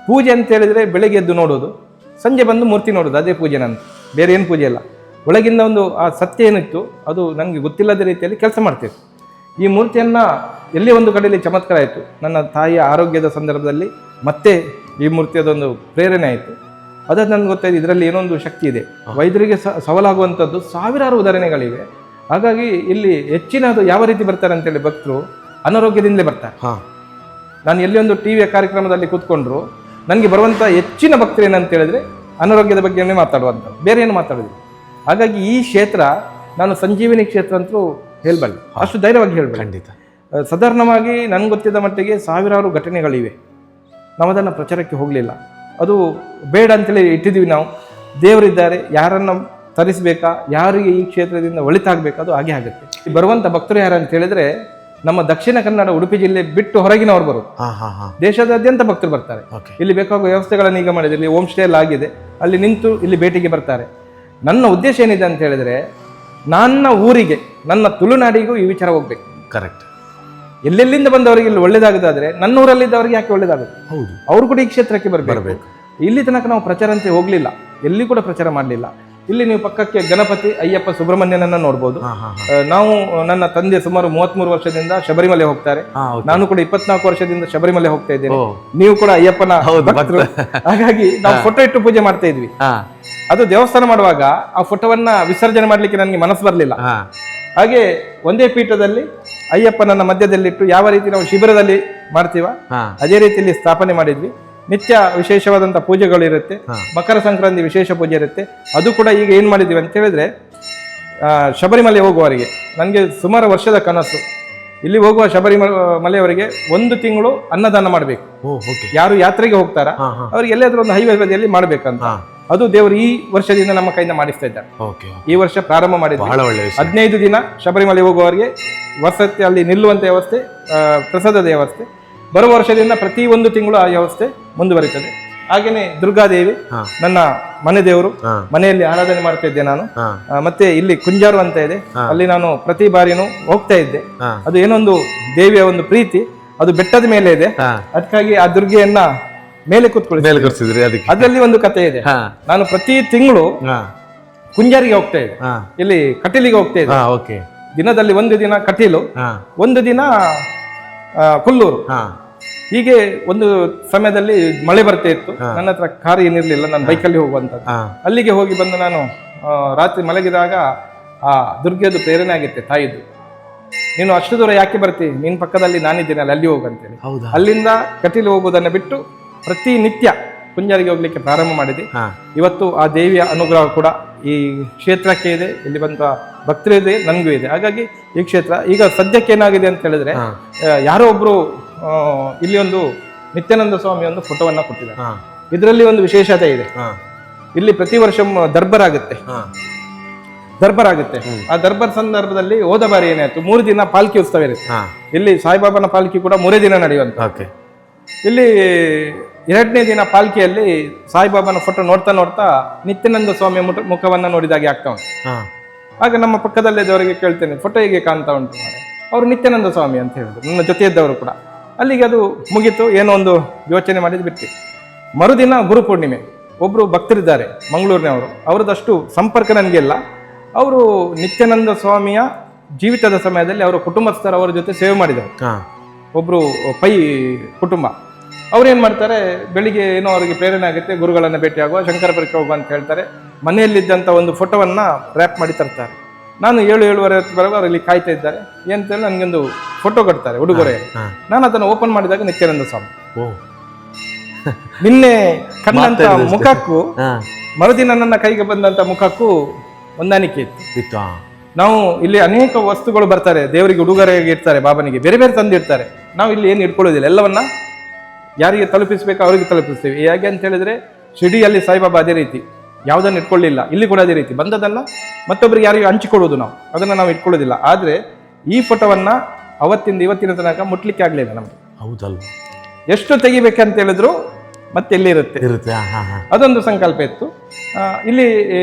ಪೂಜೆ ಅಂತ ಹೇಳಿದ್ರೆ ಬೆಳಗ್ಗೆ ಎದ್ದು ನೋಡೋದು, ಸಂಜೆ ಬಂದು ಮೂರ್ತಿ ನೋಡೋದು, ಅದೇ ಪೂಜೆ. ನಂದು ಬೇರೆ ಏನು ಪೂಜೆ ಇಲ್ಲ. ಒಳಗಿಂದ ಒಂದು ಆ ಸತ್ಯ ಏನಿತ್ತು ಅದು ನನಗೆ ಗೊತ್ತಿಲ್ಲದ ರೀತಿಯಲ್ಲಿ ಕೆಲಸ ಮಾಡ್ತಿತ್ತು. ಈ ಮೂರ್ತಿಯನ್ನ ಎಲ್ಲಿ ಒಂದು ಕಡೆಯಲ್ಲಿ ಚಮತ್ಕಾರ ಆಯಿತು. ನನ್ನ ತಾಯಿಯ ಆರೋಗ್ಯದ ಸಂದರ್ಭದಲ್ಲಿ ಮತ್ತೆ ಈ ಮೂರ್ತಿಯದೊಂದು ಪ್ರೇರಣೆ ಆಯಿತು. ಅದಾದ ನನಗೆ ಗೊತ್ತಾಯ್ತು, ಇದರಲ್ಲಿ ಏನೊಂದು ಶಕ್ತಿ ಇದೆ, ವೈದ್ಯರಿಗೆ ಸವಾಲಾಗುವಂಥದ್ದು ಸಾವಿರಾರು ಉದಾಹರಣೆಗಳಿವೆ. ಹಾಗಾಗಿ ಇಲ್ಲಿ ಹೆಚ್ಚಿನದು ಯಾವ ರೀತಿ ಬರ್ತಾರೆ ಅಂತೇಳಿ, ಭಕ್ತರು ಅನಾರೋಗ್ಯದಿಂದಲೇ ಬರ್ತಾರೆ. ನಾನು ಎಲ್ಲಿ ಒಂದು ಟಿವಿಯ ಕಾರ್ಯಕ್ರಮದಲ್ಲಿ ಕೂತ್ಕೊಂಡ್ರು ನನಗೆ ಬರುವಂಥ ಹೆಚ್ಚಿನ ಭಕ್ತರು ಏನಂತ ಹೇಳಿದ್ರೆ ಅನಾರೋಗ್ಯದ ಬಗ್ಗೆನೇ ಮಾತಾಡುವಂಥದ್ದು, ಬೇರೆ ಏನು ಮಾತಾಡೋದಿಲ್ಲ. ಹಾಗಾಗಿ ಈ ಕ್ಷೇತ್ರ ನಾನು ಸಂಜೀವಿನಿ ಕ್ಷೇತ್ರ ಅಂತೂ ಹೇಳ್ಬಲ್ಲೆ, ಅಷ್ಟು ಧೈರ್ಯವಾಗಿ ಹೇಳ್ಬೇಡಿ. ಖಂಡಿತ. ಸಾಧಾರಣವಾಗಿ ನನಗೆ ಗೊತ್ತಿದ್ದ ಮಟ್ಟಿಗೆ ಸಾವಿರಾರು ಘಟನೆಗಳಿವೆ. ನಾವು ಅದನ್ನು ಪ್ರಚಾರಕ್ಕೆ ಹೋಗಲಿಲ್ಲ, ಅದು ಬೇಡ ಅಂತೇಳಿ ಇಟ್ಟಿದ್ದೀವಿ. ನಾವು ದೇವರಿದ್ದಾರೆ, ಯಾರನ್ನು ತರಿಸಬೇಕಾ, ಯಾರಿಗೆ ಈ ಕ್ಷೇತ್ರದಿಂದ ಒಳಿತಾಗಬೇಕು, ಅದು ಹಾಗೆ ಆಗುತ್ತೆ. ಬರುವಂಥ ಭಕ್ತರು ಯಾರು ಅಂತ ಹೇಳಿದ್ರೆ ನಮ್ಮ ದಕ್ಷಿಣ ಕನ್ನಡ ಉಡುಪಿ ಜಿಲ್ಲೆ ಬಿಟ್ಟು ಹೊರಗಿನವರು ಬರೋದು. ದೇಶದಾದ್ಯಂತ ಭಕ್ತರು ಬರ್ತಾರೆ. ಇಲ್ಲಿ ಬೇಕಾಗುವ ವ್ಯವಸ್ಥೆಗಳನ್ನು ಈಗ ಮಾಡಿದೆ, ಇಲ್ಲಿ ಹೋಮ್ ಸ್ಟೇ ಎಲ್ಲ ಆಗಿದೆ, ಅಲ್ಲಿ ನಿಂತು ಇಲ್ಲಿ ಭೇಟಿಗೆ ಬರ್ತಾರೆ. ನನ್ನ ಉದ್ದೇಶ ಏನಿದೆ ಅಂತ ಹೇಳಿದ್ರೆ, ನನ್ನ ಊರಿಗೆ, ನನ್ನ ತುಳುನಾಡಿಗೂ ಈ ವಿಚಾರ ಹೋಗ್ಬೇಕು. ಕರೆಕ್ಟ್. ಎಲ್ಲೆಲ್ಲಿಂದ ಬಂದವರಿಗೆ ಇಲ್ಲಿ ಒಳ್ಳೇದಾಗದಾದ್ರೆ ನನ್ನ ಊರಲ್ಲಿದ್ದವರಿಗೆ ಯಾಕೆ ಒಳ್ಳೇದಾಗುತ್ತೆ? ಹೌದು, ಅವರು ಕೂಡ ಈ ಕ್ಷೇತ್ರಕ್ಕೆ ಬರಬೇಕು. ಇಲ್ಲಿ ತನಕ ನಾವು ಪ್ರಚಾರ ಅಂತ ಹೋಗ್ಲಿಲ್ಲ, ಎಲ್ಲಿ ಕೂಡ ಪ್ರಚಾರ ಮಾಡಲಿಲ್ಲ. ಇಲ್ಲಿ ನೀವು ಪಕ್ಕಕ್ಕೆ ಗಣಪತಿ, ಅಯ್ಯಪ್ಪ, ಸುಬ್ರಹ್ಮಣ್ಯನನ್ನ ನೋಡ್ಬೋದು. ನಾವು ನನ್ನ ತಂದೆ ಸುಮಾರು 33 ವರ್ಷದಿಂದ ಶಬರಿಮಲೆ ಹೋಗ್ತಾರೆ. ನಾನು ಕೂಡ 24 ವರ್ಷದಿಂದ ಶಬರಿಮಲೆ ಹೋಗ್ತಾ ಇದ್ದೇನೆ. ನೀವು ಕೂಡ ಅಯ್ಯಪ್ಪನ ಭಕ್ತರು. ಹಾಗಾಗಿ ನಾವು ಫೋಟೋ ಇಟ್ಟು ಪೂಜೆ ಮಾಡ್ತಾ ಇದ್ವಿ. ಅದು ದೇವಸ್ಥಾನ ಮಾಡುವಾಗ ಆ ಫೋಟೋವನ್ನ ವಿಸರ್ಜನೆ ಮಾಡ್ಲಿಕ್ಕೆ ನನಗೆ ಮನಸ್ಸು ಬರಲಿಲ್ಲ. ಹಾಗೆ ಒಂದೇ ಪೀಠದಲ್ಲಿ ಅಯ್ಯಪ್ಪನನ್ನ ಮಧ್ಯದಲ್ಲಿಟ್ಟು ಯಾವ ರೀತಿ ನಾವು ಶಿಬಿರದಲ್ಲಿ ಮಾಡ್ತೀವ ಅದೇ ರೀತಿಯಲ್ಲಿ ಸ್ಥಾಪನೆ ಮಾಡಿದ್ವಿ. ನಿತ್ಯ ವಿಶೇಷವಾದಂಥ ಪೂಜೆಗಳು ಇರುತ್ತೆ. ಮಕರ ಸಂಕ್ರಾಂತಿ ವಿಶೇಷ ಪೂಜೆ ಇರುತ್ತೆ. ಅದು ಕೂಡ ಈಗ ಏನು ಮಾಡಿದ್ದೀವಿ ಅಂತ ಹೇಳಿದ್ರೆ, ಶಬರಿಮಲೆ ಹೋಗುವವರಿಗೆ ನನಗೆ ಸುಮಾರು ವರ್ಷದ ಕನಸು, ಇಲ್ಲಿ ಹೋಗುವ ಶಬರಿಮಲೆಯವರಿಗೆ 1 ತಿಂಗಳು ಅನ್ನದಾನ ಮಾಡಬೇಕು. ಯಾರು ಯಾತ್ರೆಗೆ ಹೋಗ್ತಾರ ಅವ್ರಿಗೆ ಎಲ್ಲಾದ್ರೂ ಒಂದು ಹೈವೇ ಬದಿಯಲ್ಲಿ ಮಾಡ್ಬೇಕಂತ. ಅದು ದೇವರು ಈ ವರ್ಷದಿಂದ ನಮ್ಮ ಕೈಯಿಂದ ಮಾಡಿಸ್ತಾ ಇದ್ದಾರೆ. ಈ ವರ್ಷ ಪ್ರಾರಂಭ ಮಾಡಿದ್ವಿ. 15 ದಿನ ಶಬರಿಮಲೆ ಹೋಗುವವರಿಗೆ ವಸತಿ, ಅಲ್ಲಿ ನಿಲ್ಲುವಂತ ವ್ಯವಸ್ಥೆ, ಪ್ರಸಾದದ ವ್ಯವಸ್ಥೆ. ಬರುವ ವರ್ಷದಿಂದ ಪ್ರತಿ 1 ತಿಂಗಳು ಆ ವ್ಯವಸ್ಥೆ ಮುಂದುವರಿತದೆ. ಹಾಗೇನೆ ದುರ್ಗಾದೇವಿ ಹಾ. ನನ್ನ ಮನೆ ದೇವರು, ಹಾ. ಮನೆಯಲ್ಲಿ ಆರಾಧನೆ ಮಾಡ್ತಾ ಇದ್ದೆ ನಾನು. ಹಾ. ಮತ್ತೆ ಇಲ್ಲಿ ಕುಂಜಾರು ಅಂತ ಇದೆ, ಅಲ್ಲಿ ನಾನು ಪ್ರತಿ ಬಾರಿನೂ ಹೋಗ್ತಾ ಇದ್ದೆ. ಹಾ. ಅದು ಏನೊಂದು ದೇವಿಯ ಒಂದು ಪ್ರೀತಿ, ಅದು ಬೆಟ್ಟದ ಮೇಲೆ ಇದೆ, ಹಾ. ಅದಕ್ಕಾಗಿ ಆ ದುರ್ಗೆಯನ್ನ ಮೇಲೆ ಕೂತ್ಕೊಳ್ಳಿ. ಮೇಲೆ ಕೂರಿಸಿದ್ರಿ ಅದಕ್ಕೆ. ಅದರಲ್ಲಿ ಒಂದು ಕಥೆ ಇದೆ. ಹಾ. ನಾನು ಪ್ರತಿ ತಿಂಗಳು ಹಾ. ಕುಂಜಾರಿಗೆ ಹೋಗ್ತಾ ಇದ್ದೆ, ಹಾ. ಇಲ್ಲಿ ಕಟೀಲಿಗೆ ಹೋಗ್ತಾ ಇದ್ದೆ. ಹಾ, ಓಕೆ. ದಿನದಲ್ಲಿ ಒಂದು ದಿನ ಕಟೀಲು, ಹಾ. ಒಂದು ದಿನ ಕೊಲ್ಲೂರು. ಹಾ. ಹೀಗೆ ಒಂದು ಸಮಯದಲ್ಲಿ ಮಳೆ ಬರ್ತಾ ಇತ್ತು, ನನ್ನ ಹತ್ರ ಕಾರ್ ಏನಿರ್ಲಿಲ್ಲ, ನಾನು ಬೈಕಲ್ಲಿ ಹೋಗುವಂಥದ್ದು. ಹಾ. ಅಲ್ಲಿಗೆ ಹೋಗಿ ಬಂದು ನಾನು ರಾತ್ರಿ ಮಲಗಿದಾಗ ಆ ದುರ್ಗೆಯದು ಪ್ರೇರಣೆ ಆಗಿತ್ತೆ, ತಾಯಿದ್ದು. ನೀನು ಅಷ್ಟು ದೂರ ಯಾಕೆ ಬರ್ತೀನಿ, ನಿನ್ನ ಪಕ್ಕದಲ್ಲಿ ನಾನಿದ್ದೇನೆ, ಅಲ್ಲಿ ಹೋಗಂತೇಳಿ. ಹೌದಾ? ಅಲ್ಲಿಂದ ಕಟೀಲು ಹೋಗುವುದನ್ನು ಬಿಟ್ಟು ಪ್ರತಿನಿತ್ಯ ಕುಂಜಾರಿಗೆ ಹೋಗ್ಲಿಕ್ಕೆ ಪ್ರಾರಂಭ ಮಾಡಿದೆ. ಹಾ. ಇವತ್ತು ಆ ದೇವಿಯ ಅನುಗ್ರಹ ಕೂಡ ಈ ಕ್ಷೇತ್ರಕ್ಕೆ ಇದೆ, ಇಲ್ಲಿ ಬಂದ ಭಕ್ತರು ಇದೆ, ನನಗೂ ಇದೆ. ಹಾಗಾಗಿ ಈ ಕ್ಷೇತ್ರ ಈಗ ಸದ್ಯಕ್ಕೆ ಏನಾಗಿದೆ ಅಂತ ಹೇಳಿದ್ರೆ, ಹಾ. ಯಾರೋ ಒಬ್ರು ಇಲ್ಲಿ ಒಂದು ನಿತ್ಯಾನಂದ ಸ್ವಾಮಿ ಒಂದು ಫೋಟೋವನ್ನ ಕೊಟ್ಟಿದ್ದಾರೆ. ಹಾ. ಇದರಲ್ಲಿ ಒಂದು ವಿಶೇಷತೆ ಇದೆ. ಹಾ. ಇಲ್ಲಿ ಪ್ರತಿ ವರ್ಷ ದರ್ಬರ್ ಆಗುತ್ತೆ, ಹಾ. ದರ್ಬರ್ ಆಗುತ್ತೆ. ಆ ದರ್ಬರ್ ಸಂದರ್ಭದಲ್ಲಿ ಹೋದ ಬಾರಿ ಏನಾಯ್ತು, 3 ದಿನ ಪಾಲ್ಕಿ ಉತ್ಸವ ಇರುತ್ತೆ. ಹಾ. ಇಲ್ಲಿ ಸಾಯಿಬಾಬಾನ ಪಾಲ್ಕಿ ಕೂಡ 3 ದಿನ ನಡೆಯುವಂತ. ಓಕೆ. ಇಲ್ಲಿ 2ನೇ ದಿನ ಪಾಲ್ಕಿಯಲ್ಲಿ ಸಾಯಿಬಾಬಾನ ಫೋಟೋ ನೋಡ್ತಾ ನೋಡ್ತಾ ನಿತ್ಯಾನಂದ ಸ್ವಾಮಿಯ ಮುಖವನ್ನ ನೋಡಿದಾಗೆ ಆಗ್ತಾ ಉಂಟು. ಹಾ. ಆಗ ನಮ್ಮ ಪಕ್ಕದಲ್ಲಿದ್ದವರಿಗೆ ಕೇಳ್ತೇನೆ, ಫೋಟೋ ಹೇಗೆ ಕಾಣ್ತಾ ಉಂಟು ಮಾರೆ? ಅವರು ನಿತ್ಯಾನಂದ ಸ್ವಾಮಿ ಅಂತ ಹೇಳಿದ್ರು, ನನ್ನ ಜೊತೆ ಇದ್ದವರು ಕೂಡ. ಅಲ್ಲಿಗೆ ಅದು ಮುಗೀತು, ಏನೋ ಒಂದು ಯೋಚನೆ ಮಾಡಿದ್ ಬಿಟ್ಟು. ಮರುದಿನ ಗುರುಪೂರ್ಣಿಮೆ. ಒಬ್ರು ಭಕ್ತರಿದ್ದಾರೆ ಮಂಗಳೂರಿನವರು, ಅವರದಷ್ಟು ಸಂಪರ್ಕ ನನಗೆಲ್ಲ. ಅವರು ನಿತ್ಯಾನಂದ ಸ್ವಾಮಿಯ ಜೀವಿತದ ಸಮಯದಲ್ಲಿ ಅವರ ಕುಟುಂಬಸ್ಥರ ಅವರ ಜೊತೆ ಸೇವೆ ಮಾಡಿದರು. ಹಾ. ಒಬ್ರು ಪೈ ಕುಟುಂಬ. ಅವ್ರೇನ್ ಮಾಡ್ತಾರೆ, ಬೆಳಿಗ್ಗೆ ಏನೋ ಅವರಿಗೆ ಪ್ರೇರಣೆ ಆಗುತ್ತೆ, ಗುರುಗಳನ್ನ ಭೇಟಿಯಾಗುವ, ಶಂಕರಪುರಕ್ಕೆ ಹೋಗುವ ಅಂತ ಹೇಳ್ತಾರೆ. ಮನೆಯಲ್ಲಿದ್ದಂಥ ಒಂದು ಫೋಟೋವನ್ನ ರ್ಯಾಪ್ ಮಾಡಿ ತರ್ತಾರೆ. ನಾನು 7-7:30 ಬರುವಾಗ ಅವರಲ್ಲಿ ಕಾಯ್ತಾ ಇದ್ದಾರೆ. ಏನಂತೇಳಿ ನನಗೊಂದು ಫೋಟೋ ಕೊಡ್ತಾರೆ ಉಡುಗೊರೆ. ಹಾ. ನಾನು ಅದನ್ನು ಓಪನ್ ಮಾಡಿದಾಗ ನಿತ್ಯಾನಂದ ಸ್ವಾಮಿ. ಓ. ನಿನ್ನೆ ಕಂಡಂತ ಮುಖಕ್ಕೂ ಹಾ. ಮರುದಿನ ನನ್ನ ಕೈಗೆ ಬಂದಂತ ಮುಖಕ್ಕೂ ಹೊಂದಾಣಿಕೆ ಇತ್ತು. ಇತ್ತು. ಹಾ. ನಾವು ಇಲ್ಲಿ ಅನೇಕ ವಸ್ತುಗಳು ಬರ್ತಾರೆ, ದೇವರಿಗೆ ಉಡುಗೊರೆಯಾಗಿ ಇರ್ತಾರೆ, ಬಾಬನಿಗೆ ಬೇರೆ ಬೇರೆ ತಂದಿರ್ತಾರೆ. ನಾವು ಇಲ್ಲಿ ಏನು ಇಟ್ಕೊಳ್ಳೋದಿಲ್ಲ, ಎಲ್ಲವನ್ನ ಯಾರಿಗೆ ತಲುಪಿಸ್ಬೇಕು ಅವರಿಗೆ ತಲುಪಿಸ್ತೀವಿ. ಹೇಗೆ ಅಂತ ಹೇಳಿದ್ರೆ, ಶಿರ್ಡಿಯಲ್ಲಿ ಸಾಯಿಬಾಬಾ ಅದೇ ರೀತಿ ಯಾವುದನ್ನು ಇಟ್ಕೊಳ್ಳಿಲ್ಲ, ಇಲ್ಲಿ ಕೂಡ ಅದೇ ರೀತಿ ಬಂದದನ್ನ ಮತ್ತೊಬ್ಬರಿಗೆ ಯಾರಿಗೆ ಹಂಚಿಕೊಳ್ಳೋದು, ನಾವು ಅದನ್ನು ನಾವು ಇಟ್ಕೊಳ್ಳೋದಿಲ್ಲ. ಆದರೆ ಈ ಫೋಟೋವನ್ನ ಅವತ್ತಿಂದ ಇವತ್ತಿನ ತನಕ ಮುಟ್ಲಿಕ್ಕೆ ಆಗಲಿಲ್ಲ ನಮ್ಗೆ. ಹೌದಲ್ವ? ಎಷ್ಟು ತೆಗಿಬೇಕಂತ ಹೇಳಿದ್ರು ಮತ್ತೆ ಎಲ್ಲಿ ಇರುತ್ತೆ, ಇರುತ್ತೆ. ಹಾ. ಹಾ. ಅದೊಂದು ಸಂಕಲ್ಪ ಇತ್ತು. ಇಲ್ಲಿ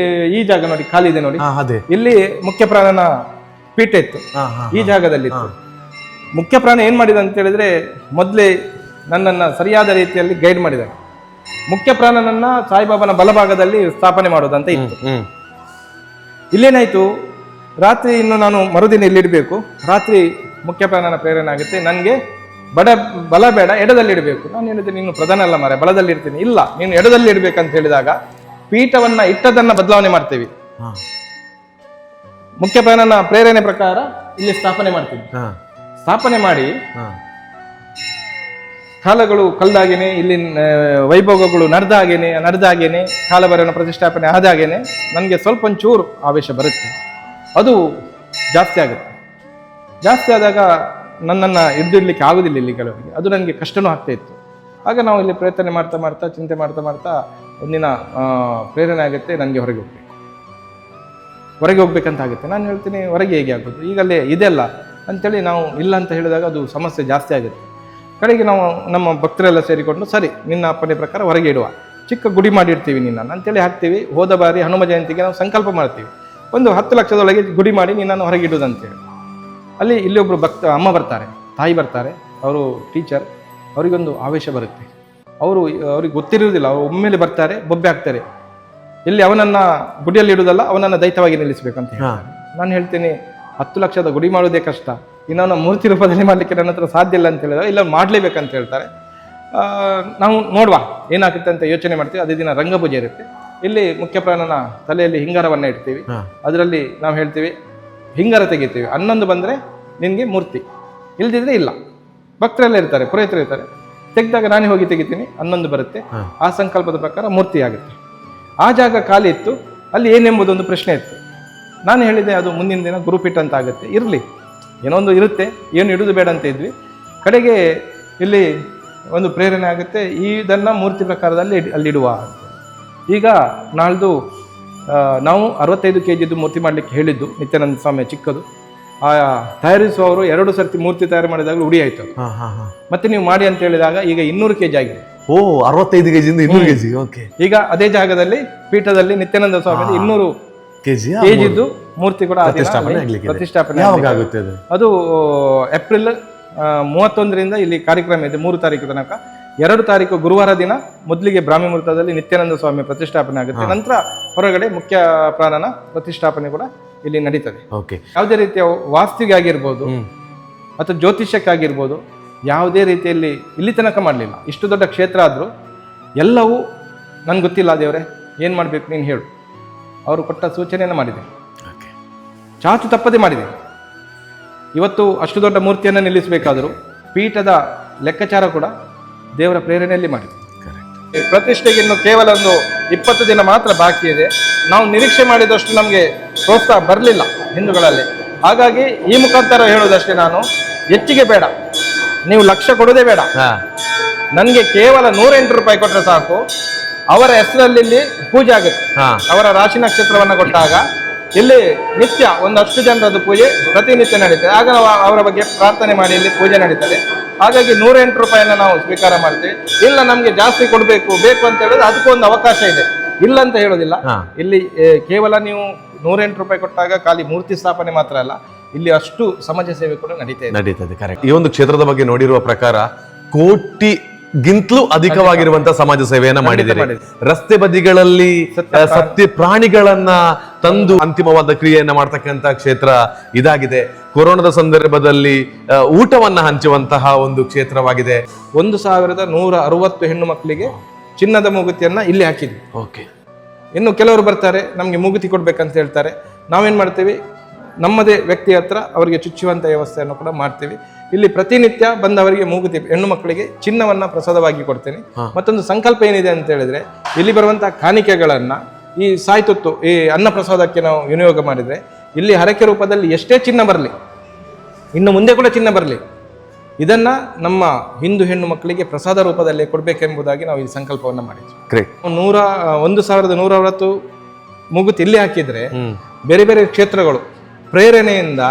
ಈ ಜಾಗ ನೋಡಿ, ಖಾಲಿ ಇದೆ ನೋಡಿ, ಹಾ. ಅದೇ. ಇಲ್ಲಿ ಮುಖ್ಯ ಪ್ರಾಣನ ಪೀಠ ಇತ್ತು, ಹಾ. ಹಾ. ಈ ಜಾಗದಲ್ಲಿ ಇತ್ತು. ಮುಖ್ಯ ಪ್ರಾಣ ಏನ್ ಮಾಡಿದ ಅಂತ ಹೇಳಿದ್ರೆ, ಮೊದಲೇ ನನ್ನನ್ನು ಸರಿಯಾದ ರೀತಿಯಲ್ಲಿ ಗೈಡ್ ಮಾಡಿದ್ದಾರೆ. ಮುಖ್ಯ ಪ್ರಾಣನನ್ನ ಸಾಯಿಬಾಬಾನ ಬಲಭಾಗದಲ್ಲಿ ಸ್ಥಾಪನೆ ಮಾಡೋದಂತ ಇತ್ತು. ಹ್ಮ್. ಇಲ್ಲೇನಾಯ್ತು, ರಾತ್ರಿ ಇನ್ನು ನಾನು ಮರುದಿನ ಇಲ್ಲಿಡಬೇಕು. ರಾತ್ರಿ ಮುಖ್ಯ ಪ್ರಾಣನ ಪ್ರೇರಣೆ ಆಗುತ್ತೆ, ನನಗೆ ಬಲ ಬೇಡ, ಎಡದಲ್ಲಿ ಇಡಬೇಕು. ನಾನು ಹೇಳಿದೆ, ನೀನು ಪ್ರಧಾನ ಅಲ್ಲ ಮಾರೆ, ಬಲದಲ್ಲಿ ಇಡ್ತೀನಿ. ಇಲ್ಲ, ನೀನು ಎಡದಲ್ಲಿ ಇಡ್ಬೇಕಂತ ಹೇಳಿದಾಗ ಪೀಠವನ್ನ ಇಟ್ಟದನ್ನ ಬದಲಾವಣೆ ಮಾಡ್ತೇವೆ. ಹಾ. ಮುಖ್ಯ ಪ್ರಾಣನ ಪ್ರೇರಣೆ ಪ್ರಕಾರ ಇಲ್ಲಿ ಸ್ಥಾಪನೆ ಮಾಡ್ತೀವಿ. ಹಾ. ಸ್ಥಾಪನೆ ಮಾಡಿ ಹಾ. ಕಾಲಗಳು ಕಳೆದಾಗೇನೆ, ಇಲ್ಲಿ ವೈಭೋಗಗಳು ನಡೆದಾಗೇನೆ ಕಾಲಭೈರವನ ಪ್ರತಿಷ್ಠಾಪನೆ ಆದಾಗೇನೆ ನನಗೆ ಸ್ವಲ್ಪ ಒಂಚೂರು ಆವೇಶ ಬರುತ್ತೆ. ಅದು ಜಾಸ್ತಿ ಆಗುತ್ತೆ. ಜಾಸ್ತಿ ಆದಾಗ ನನ್ನನ್ನು ಹಿಡಿದಿಡ್ಲಿಕ್ಕೆ ಆಗೋದಿಲ್ಲ ಇಲ್ಲಿ ಕೆಲವರಿಗೆ. ಅದು ನನಗೆ ಕಷ್ಟನೂ ಆಗ್ತಾ ಇತ್ತು. ಆಗ ನಾವು ಇಲ್ಲಿ ಪ್ರಯತ್ನ ಮಾಡ್ತಾ ಚಿಂತೆ ಮಾಡ್ತಾ ಒಂದಿನ ಪ್ರೇರಣೆ ಆಗುತ್ತೆ, ನನಗೆ ಹೊರಗೆ ಹೋಗ್ಬೇಕಂತ ಆಗುತ್ತೆ. ನಾನು ಹೇಳ್ತೀನಿ, ಹೊರಗೆ ಹೇಗೆ ಆಗೋದು, ಈಗಲೇ ಇದೆಲ್ಲ ಅಂತೇಳಿ ನಾವು ಇಲ್ಲ ಅಂತ ಹೇಳಿದಾಗ ಅದು ಸಮಸ್ಯೆ ಜಾಸ್ತಿ ಆಗುತ್ತೆ. ಕಡೆಗೆ ನಾವು ನಮ್ಮ ಭಕ್ತರೆಲ್ಲ ಸೇರಿಕೊಂಡು, ಸರಿ ನಿನ್ನ ಅಪ್ಪಣೆ ಪ್ರಕಾರ ಹೊರಗೆ ಇಡುವ, ಚಿಕ್ಕ ಗುಡಿ ಮಾಡಿರ್ತೀವಿ ನಿನ್ನನ್ನು ಅಂತೇಳಿ ಹಾಕ್ತೀವಿ. ಹೋದ ಬಾರಿ ಹನುಮ ಜಯಂತಿಗೆ ನಾವು ಸಂಕಲ್ಪ ಮಾಡ್ತೀವಿ, ಒಂದು 10 ಲಕ್ಷದೊಳಗೆ ಗುಡಿ ಮಾಡಿ ನಿನ್ನನ್ನು ಹೊರಗೆ ಇಡುವುದಂತೇಳಿ. ಇಲ್ಲಿ ಒಬ್ಬರು ಅಮ್ಮ ಬರ್ತಾರೆ, ತಾಯಿ ಬರ್ತಾರೆ, ಅವರು ಟೀಚರ್. ಅವರಿಗೊಂದು ಆವೇಶ ಬರುತ್ತೆ. ಅವ್ರಿಗೆ ಗೊತ್ತಿರುವುದಿಲ್ಲ, ಅವರು ಒಮ್ಮೆಲೆ ಬರ್ತಾರೆ, ಬೊಬ್ಬೆ ಹಾಕ್ತಾರೆ. ಇಲ್ಲಿ ಅವನನ್ನು ಗುಡಿಯಲ್ಲಿ ಇಡುವುದಲ್ಲ, ಅವನನ್ನು ದೈತ್ಯವಾಗಿ ನಿಲ್ಲಿಸಬೇಕಂತ ಹೇಳ್ತಾರೆ. ನಾನು ಹೇಳ್ತೀನಿ, 10 ಲಕ್ಷದ ಗುಡಿ ಮಾಡೋದೇ ಕಷ್ಟ, ಇನ್ನೊಂದು ಮೂರ್ತಿ ರೂಪದಲ್ಲಿ ಮಾಡಲಿಕ್ಕೆ ನನ್ನ ಹತ್ರ ಸಾಧ್ಯ ಇಲ್ಲ ಅಂತ ಹೇಳಿದ್ರೆ, ಇಲ್ಲ ಮಾಡಲೇಬೇಕಂತ ಹೇಳ್ತಾರೆ. ನಾವು ನೋಡುವ ಏನಾಗುತ್ತೆ ಅಂತ ಯೋಚನೆ ಮಾಡ್ತೀವಿ. ಅದೇ ದಿನ ರಂಗಪೂಜೆ ಇರುತ್ತೆ. ಇಲ್ಲಿ ಮುಖ್ಯ ಪ್ರಾಣನ ತಲೆಯಲ್ಲಿ ಹಿಂಗಾರವನ್ನು ಇಡ್ತೀವಿ. ಅದರಲ್ಲಿ ನಾವು ಹೇಳ್ತೀವಿ, ಹಿಂಗಾರ ತೆಗಿತೀವಿ, 11 ಬಂದರೆ ನಿನಗೆ ಮೂರ್ತಿ, ಇಲ್ದಿದ್ರೆ ಇಲ್ಲ. ಭಕ್ತರೆಲ್ಲ ಇರ್ತಾರೆ, ಪುರೋಹಿತರು ಇರ್ತಾರೆ. ತೆಗೆದಾಗ ನಾನೇ ಹೋಗಿ ತೆಗಿತೀನಿ, 11 ಬರುತ್ತೆ. ಆ ಸಂಕಲ್ಪದ ಪ್ರಕಾರ ಮೂರ್ತಿ ಆಗುತ್ತೆ. ಆ ಜಾಗ ಖಾಲಿ ಇತ್ತು, ಅಲ್ಲಿ ಏನೆಂಬುದೊಂದು ಪ್ರಶ್ನೆ ಇತ್ತು. ನಾನು ಹೇಳಿದೆ, ಅದು ಮುಂದಿನ ದಿನ ಗುರುಪೀಠ ಅಂತ ಆಗುತ್ತೆ, ಇರಲಿ, ಏನೋ ಒಂದು ಇರುತ್ತೆ, ಏನು ಇಡುವುದು ಬೇಡ ಅಂತ ಇದ್ವಿ. ಕಡೆಗೆ ಇಲ್ಲಿ ಒಂದು ಪ್ರೇರಣೆ ಆಗುತ್ತೆ, ಇದನ್ನು ಮೂರ್ತಿ ಪ್ರಕಾರದಲ್ಲಿ ಅಲ್ಲಿಡುವ ಅಂತ. ಈಗ ನಾಳ್ದು ನಾವು 65 kg ಮೂರ್ತಿ ಮಾಡಲಿಕ್ಕೆ ಹೇಳಿದ್ದು, ನಿತ್ಯಾನಂದ ಸ್ವಾಮಿ ಚಿಕ್ಕದು. ಆ ತಯಾರಿಸುವವರು 2 ಸರ್ತಿ ಮೂರ್ತಿ ತಯಾರು ಮಾಡಿದಾಗಲೂ ಉಡಿ ಆಯಿತು. ಮತ್ತೆ ನೀವು ಮಾಡಿ ಅಂತ ಹೇಳಿದಾಗ ಈಗ 200 kg ಆಗಿದೆ. ಓ 65 ಕೆಜಿಯಿಂದ 200 ಕೆಜಿ. ಓಕೆ. ಈಗ ಅದೇ ಜಾಗದಲ್ಲಿ ಪೀಠದಲ್ಲಿ ನಿತ್ಯಾನಂದ ಸ್ವಾಮಿ 200 ಕೆಜಿ ಕೆಜಿದ್ದು ಮೂರ್ತಿ ಕೂಡ ಆ ದಿನ ಪ್ರತಿಷ್ಠಾಪನೆ ಅಲ್ಲಿ ಆಗ್ಲಿಕ್ಕೆ ಪ್ರತಿಷ್ಠಾಪನೆ ಯಾವಾಗ ಆಗುತ್ತೆ ಅದು? ಅದು ಏಪ್ರಿಲ್ 31ರಿಂದ ಇಲ್ಲಿ ಕಾರ್ಯಕ್ರಮ ಇದೆ 3 ತಾರೀಕು ತನಕ. 2 ತಾರೀಕು ಗುರುವಾರ ದಿನ ಮೊದಲಿಗೆ ಬ್ರಾಹ್ಮಿ ಮುಹೂರ್ತದಲ್ಲಿ ನಿತ್ಯಾನಂದ ಸ್ವಾಮಿ ಪ್ರತಿಷ್ಠಾಪನೆ ಆಗುತ್ತೆ. ನಂತರ ಹೊರಗಡೆ ಮುಖ್ಯ ಪ್ರಾಣನ ಪ್ರತಿಷ್ಠಾಪನೆ ಕೂಡ ಇಲ್ಲಿ ನಡೀತದೆ. ಓಕೆ. ಯಾವುದೇ ರೀತಿಯ ವಾಸ್ತುವಿಗೆ ಆಗಿರ್ಬೋದು ಅಥವಾ ಜ್ಯೋತಿಷ್ಯಕ್ಕಾಗಿರ್ಬೋದು ಯಾವುದೇ ರೀತಿಯಲ್ಲಿ ಇಲ್ಲಿ ತನಕ ಮಾಡಲಿಲ್ಲ. ಇಷ್ಟು ದೊಡ್ಡ ಕ್ಷೇತ್ರ ಆದರೂ ಎಲ್ಲವೂ ನನ್ಗೆ ಗೊತ್ತಿಲ್ಲ ದೇವರೇ ಏನು ಮಾಡಬೇಕು ನೀನು ಹೇಳು, ಅವರು ಕೊಟ್ಟ ಸೂಚನೆಯನ್ನು ಮಾಡಿದೆ, ಚಾಚು ತಪ್ಪದೆ ಮಾಡಿದೆ. ಇವತ್ತು ಅಷ್ಟು ದೊಡ್ಡ ಮೂರ್ತಿಯನ್ನು ನಿಲ್ಲಿಸಬೇಕಾದರೂ ಪೀಠದ ಲೆಕ್ಕಾಚಾರ ಕೂಡ ದೇವರ ಪ್ರೇರಣೆಯಲ್ಲಿ ಮಾಡಿದೆ. ಪ್ರತಿಷ್ಠೆಗೆ ಇನ್ನು ಕೇವಲ ಒಂದು 20 ದಿನ ಮಾತ್ರ ಬಾಕಿ ಇದೆ. ನಾವು ನಿರೀಕ್ಷೆ ಮಾಡಿದಷ್ಟು ನಮಗೆ ಪ್ರೋತ್ಸಾಹ ಬರಲಿಲ್ಲ ಹಿಂದೂಗಳಲ್ಲಿ. ಹಾಗಾಗಿ ಈ ಮುಖಾಂತರ ಹೇಳೋದಷ್ಟೇ, ನಾನು ಹೆಚ್ಚಿಗೆ ಬೇಡ, ನೀವು ಲಕ್ಷ ಕೊಡೋದೇ ಬೇಡ, ನನಗೆ ಕೇವಲ 108 ರೂಪಾಯಿ ಕೊಟ್ಟರೆ ಸಾಕು. ಅವರ ಹೆಸರಲ್ಲಿ ಇಲ್ಲಿ ಪೂಜೆ ಆಗುತ್ತೆ. ಅವರ ರಾಶಿ ನಕ್ಷತ್ರವನ್ನು ಕೊಟ್ಟಾಗ ಇಲ್ಲಿ ನಿತ್ಯ ಒಂದಷ್ಟು ಜನರದ್ದು ಪೂಜೆ ಪ್ರತಿನಿತ್ಯ ನಡೀತದೆ. ಆಗ ನಾವು ಅವರ ಬಗ್ಗೆ ಪ್ರಾರ್ಥನೆ ಮಾಡಿ ಇಲ್ಲಿ ಪೂಜೆ ನಡೀತದೆ. ಹಾಗಾಗಿ 108 ರೂಪಾಯಿಯನ್ನು ನಾವು ಸ್ವೀಕಾರ ಮಾಡ್ತೀವಿ. ಇಲ್ಲ ನಮ್ಗೆ ಜಾಸ್ತಿ ಕೊಡಬೇಕು ಬೇಕು ಅಂತ ಹೇಳಿದ್ರೆ ಅದಕ್ಕೂ ಒಂದು ಅವಕಾಶ ಇದೆ, ಇಲ್ಲ ಅಂತ ಹೇಳೋದಿಲ್ಲ. ಇಲ್ಲಿ ಕೇವಲ ನೀವು 108 ರೂಪಾಯಿ ಕೊಟ್ಟಾಗ ಖಾಲಿ ಮೂರ್ತಿ ಸ್ಥಾಪನೆ ಮಾತ್ರ ಅಲ್ಲ, ಇಲ್ಲಿ ಅಷ್ಟು ಸಮಾಜ ಸೇವೆ ಕೂಡ ನಡೀತದೆ. ಕರೆಕ್ಟ್. ಈ ಒಂದು ಕ್ಷೇತ್ರದ ಬಗ್ಗೆ ನೋಡಿರುವ ಪ್ರಕಾರ ಕೋಟಿಗಿಂತಲೂ ಅಧಿಕವಾಗಿರುವಂತಹ ಸಮಾಜ ಸೇವೆಯನ್ನ ಮಾಡಿದ್ದಾರೆ. ರಸ್ತೆ ಬದಿಗಳಲ್ಲಿ ಸತ್ಯ ಪ್ರಾಣಿಗಳನ್ನ ತಂದು ಅಂತಿಮವಾದ ಕ್ರಿಯೆಯನ್ನ ಮಾಡ್ತಕ್ಕಂತ ಕ್ಷೇತ್ರ ಇದಾಗಿದೆ. ಕೊರೋನಾದ ಸಂದರ್ಭದಲ್ಲಿ ಊಟವನ್ನ ಹಂಚುವಂತಹ ಒಂದು ಕ್ಷೇತ್ರವಾಗಿದೆ. 1160 ಹೆಣ್ಣು ಮಕ್ಕಳಿಗೆ ಚಿನ್ನದ ಮೂಗುತಿಯನ್ನ ಇಲ್ಲಿ ಹಾಕಿದ್ವಿ. ಓಕೆ. ಇನ್ನು ಕೆಲವರು ಬರ್ತಾರೆ, ನಮ್ಗೆ ಮೂಗುತಿ ಕೊಡ್ಬೇಕಂತ ಹೇಳ್ತಾರೆ. ನಾವೇನ್ ಮಾಡ್ತೀವಿ, ನಮ್ಮದೇ ವ್ಯಕ್ತಿ ಹತ್ರ ಅವರಿಗೆ ಚುಚ್ಚುವಂತ ವ್ಯವಸ್ಥೆಯನ್ನು ಕೂಡ ಮಾಡ್ತೀವಿ. ಇಲ್ಲಿ ಪ್ರತಿನಿತ್ಯ ಬಂದವರಿಗೆ ಮೂಗುತಿ ಹೆಣ್ಣು ಮಕ್ಕಳಿಗೆ ಚಿನ್ನವನ್ನ ಪ್ರಸಾದವಾಗಿ ಕೊಡ್ತೇನೆ. ಮತ್ತೊಂದು ಸಂಕಲ್ಪ ಏನಿದೆ ಅಂತ ಹೇಳಿದ್ರೆ, ಇಲ್ಲಿ ಬರುವಂತಹ ಕಾಣಿಕೆಗಳನ್ನ ಈ ಸಾಯ್ತುತ್ತು ಈ ಅನ್ನ ಪ್ರಸಾದಕ್ಕೆ ನಾವು ವಿನಿಯೋಗ ಮಾಡಿದ್ರೆ ಇಲ್ಲಿ ಹರಕೆ ರೂಪದಲ್ಲಿ ಎಷ್ಟೇ ಚಿನ್ನ ಬರಲಿ, ಇನ್ನು ಮುಂದೆ ಕೂಡ ಚಿನ್ನ ಬರಲಿ, ಇದನ್ನ ನಮ್ಮ ಹಿಂದೂ ಹೆಣ್ಣು ಮಕ್ಕಳಿಗೆ ಪ್ರಸಾದ ರೂಪದಲ್ಲಿ ಕೊಡ್ಬೇಕೆಂಬುದಾಗಿ ನಾವು ಈ ಸಂಕಲ್ಪವನ್ನ ಮಾಡಿದ್ವಿ. 1160 ಮೂಗುತಿ ಇಲ್ಲಿ ಹಾಕಿದ್ರೆ ಬೇರೆ ಬೇರೆ ಕ್ಷೇತ್ರಗಳು ಪ್ರೇರಣೆಯಿಂದ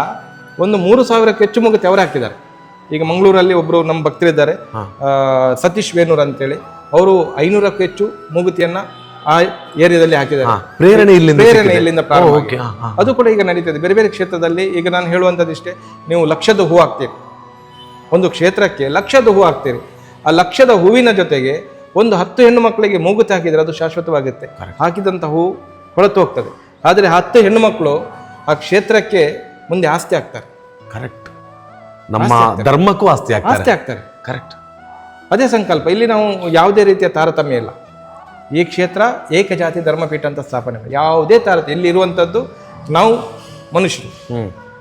ಒಂದು 3000ಕ್ಕೂ ಹೆಚ್ಚು ಮೂಗುತಿ ಅವರು ಹಾಕಿದ್ದಾರೆ. ಈಗ ಮಂಗಳೂರಲ್ಲಿ ಒಬ್ರು ನಮ್ಮ ಭಕ್ತರಿದ್ದಾರೆ, ಸತೀಶ್ ವೇಣೂರ್ ಅಂತೇಳಿ, ಅವರು 500ಕ್ಕೂ ಹೆಚ್ಚು ಮೂಗುತಿಯನ್ನ ಆ ಏರಿಯಾದಲ್ಲಿ ಹಾಕಿದ್ದಾರೆ. ಪ್ರೇರಣೆ ಇಲ್ಲಿಂದ ಪ್ರಾರಂಭ. ಅದು ಕೂಡ ಈಗ ನಡೀತದೆ ಬೇರೆ ಬೇರೆ ಕ್ಷೇತ್ರದಲ್ಲಿ. ಈಗ ನಾನು ಹೇಳುವಂಥದ್ದಿಷ್ಟೇ, ನೀವು ಲಕ್ಷದ ಹೂ ಹಾಕ್ತೀರಿ, ಒಂದು ಕ್ಷೇತ್ರಕ್ಕೆ ಲಕ್ಷದ ಹೂ ಹಾಕ್ತೀರಿ. ಆ ಲಕ್ಷದ ಹೂವಿನ ಜೊತೆಗೆ ಒಂದು 10 ಹೆಣ್ಣು ಮಕ್ಕಳಿಗೆ ಮೂಗುತಿ ಹಾಕಿದ್ರೆ ಅದು ಶಾಶ್ವತವಾಗುತ್ತೆ. ಹಾಕಿದಂಥ ಹೂ ಹೊರತು ಹೋಗ್ತದೆ. ಆದರೆ 10 ಹೆಣ್ಣು ಮಕ್ಕಳು ಆ ಕ್ಷೇತ್ರಕ್ಕೆ ಮುಂದೆ ಆಸ್ತಿ ಆಗ್ತಾರೆ. ಕರೆಕ್ಟ್. ನಮ್ಮ ಧರ್ಮಕ್ಕೂ ಆಸ್ತಿ ಆಗ್ತಾರೆ. ಕರೆಕ್ಟ್. ಅದೇ ಸಂಕಲ್ಪ. ಇಲ್ಲಿ ನಾವು ಯಾವುದೇ ರೀತಿಯ ತಾರತಮ್ಯ ಇಲ್ಲ. ಈ ಕ್ಷೇತ್ರ ಏಕಜಾತಿ ಧರ್ಮಪೀಠ ಅಂತ ಸ್ಥಾಪನೆ ಮಾಡಿ, ಯಾವುದೇ ತಾರತಮ್ಯ ಇಲ್ಲಿ ಇರುವಂಥದ್ದು ನಾವು ಮನುಷ್ಯರು,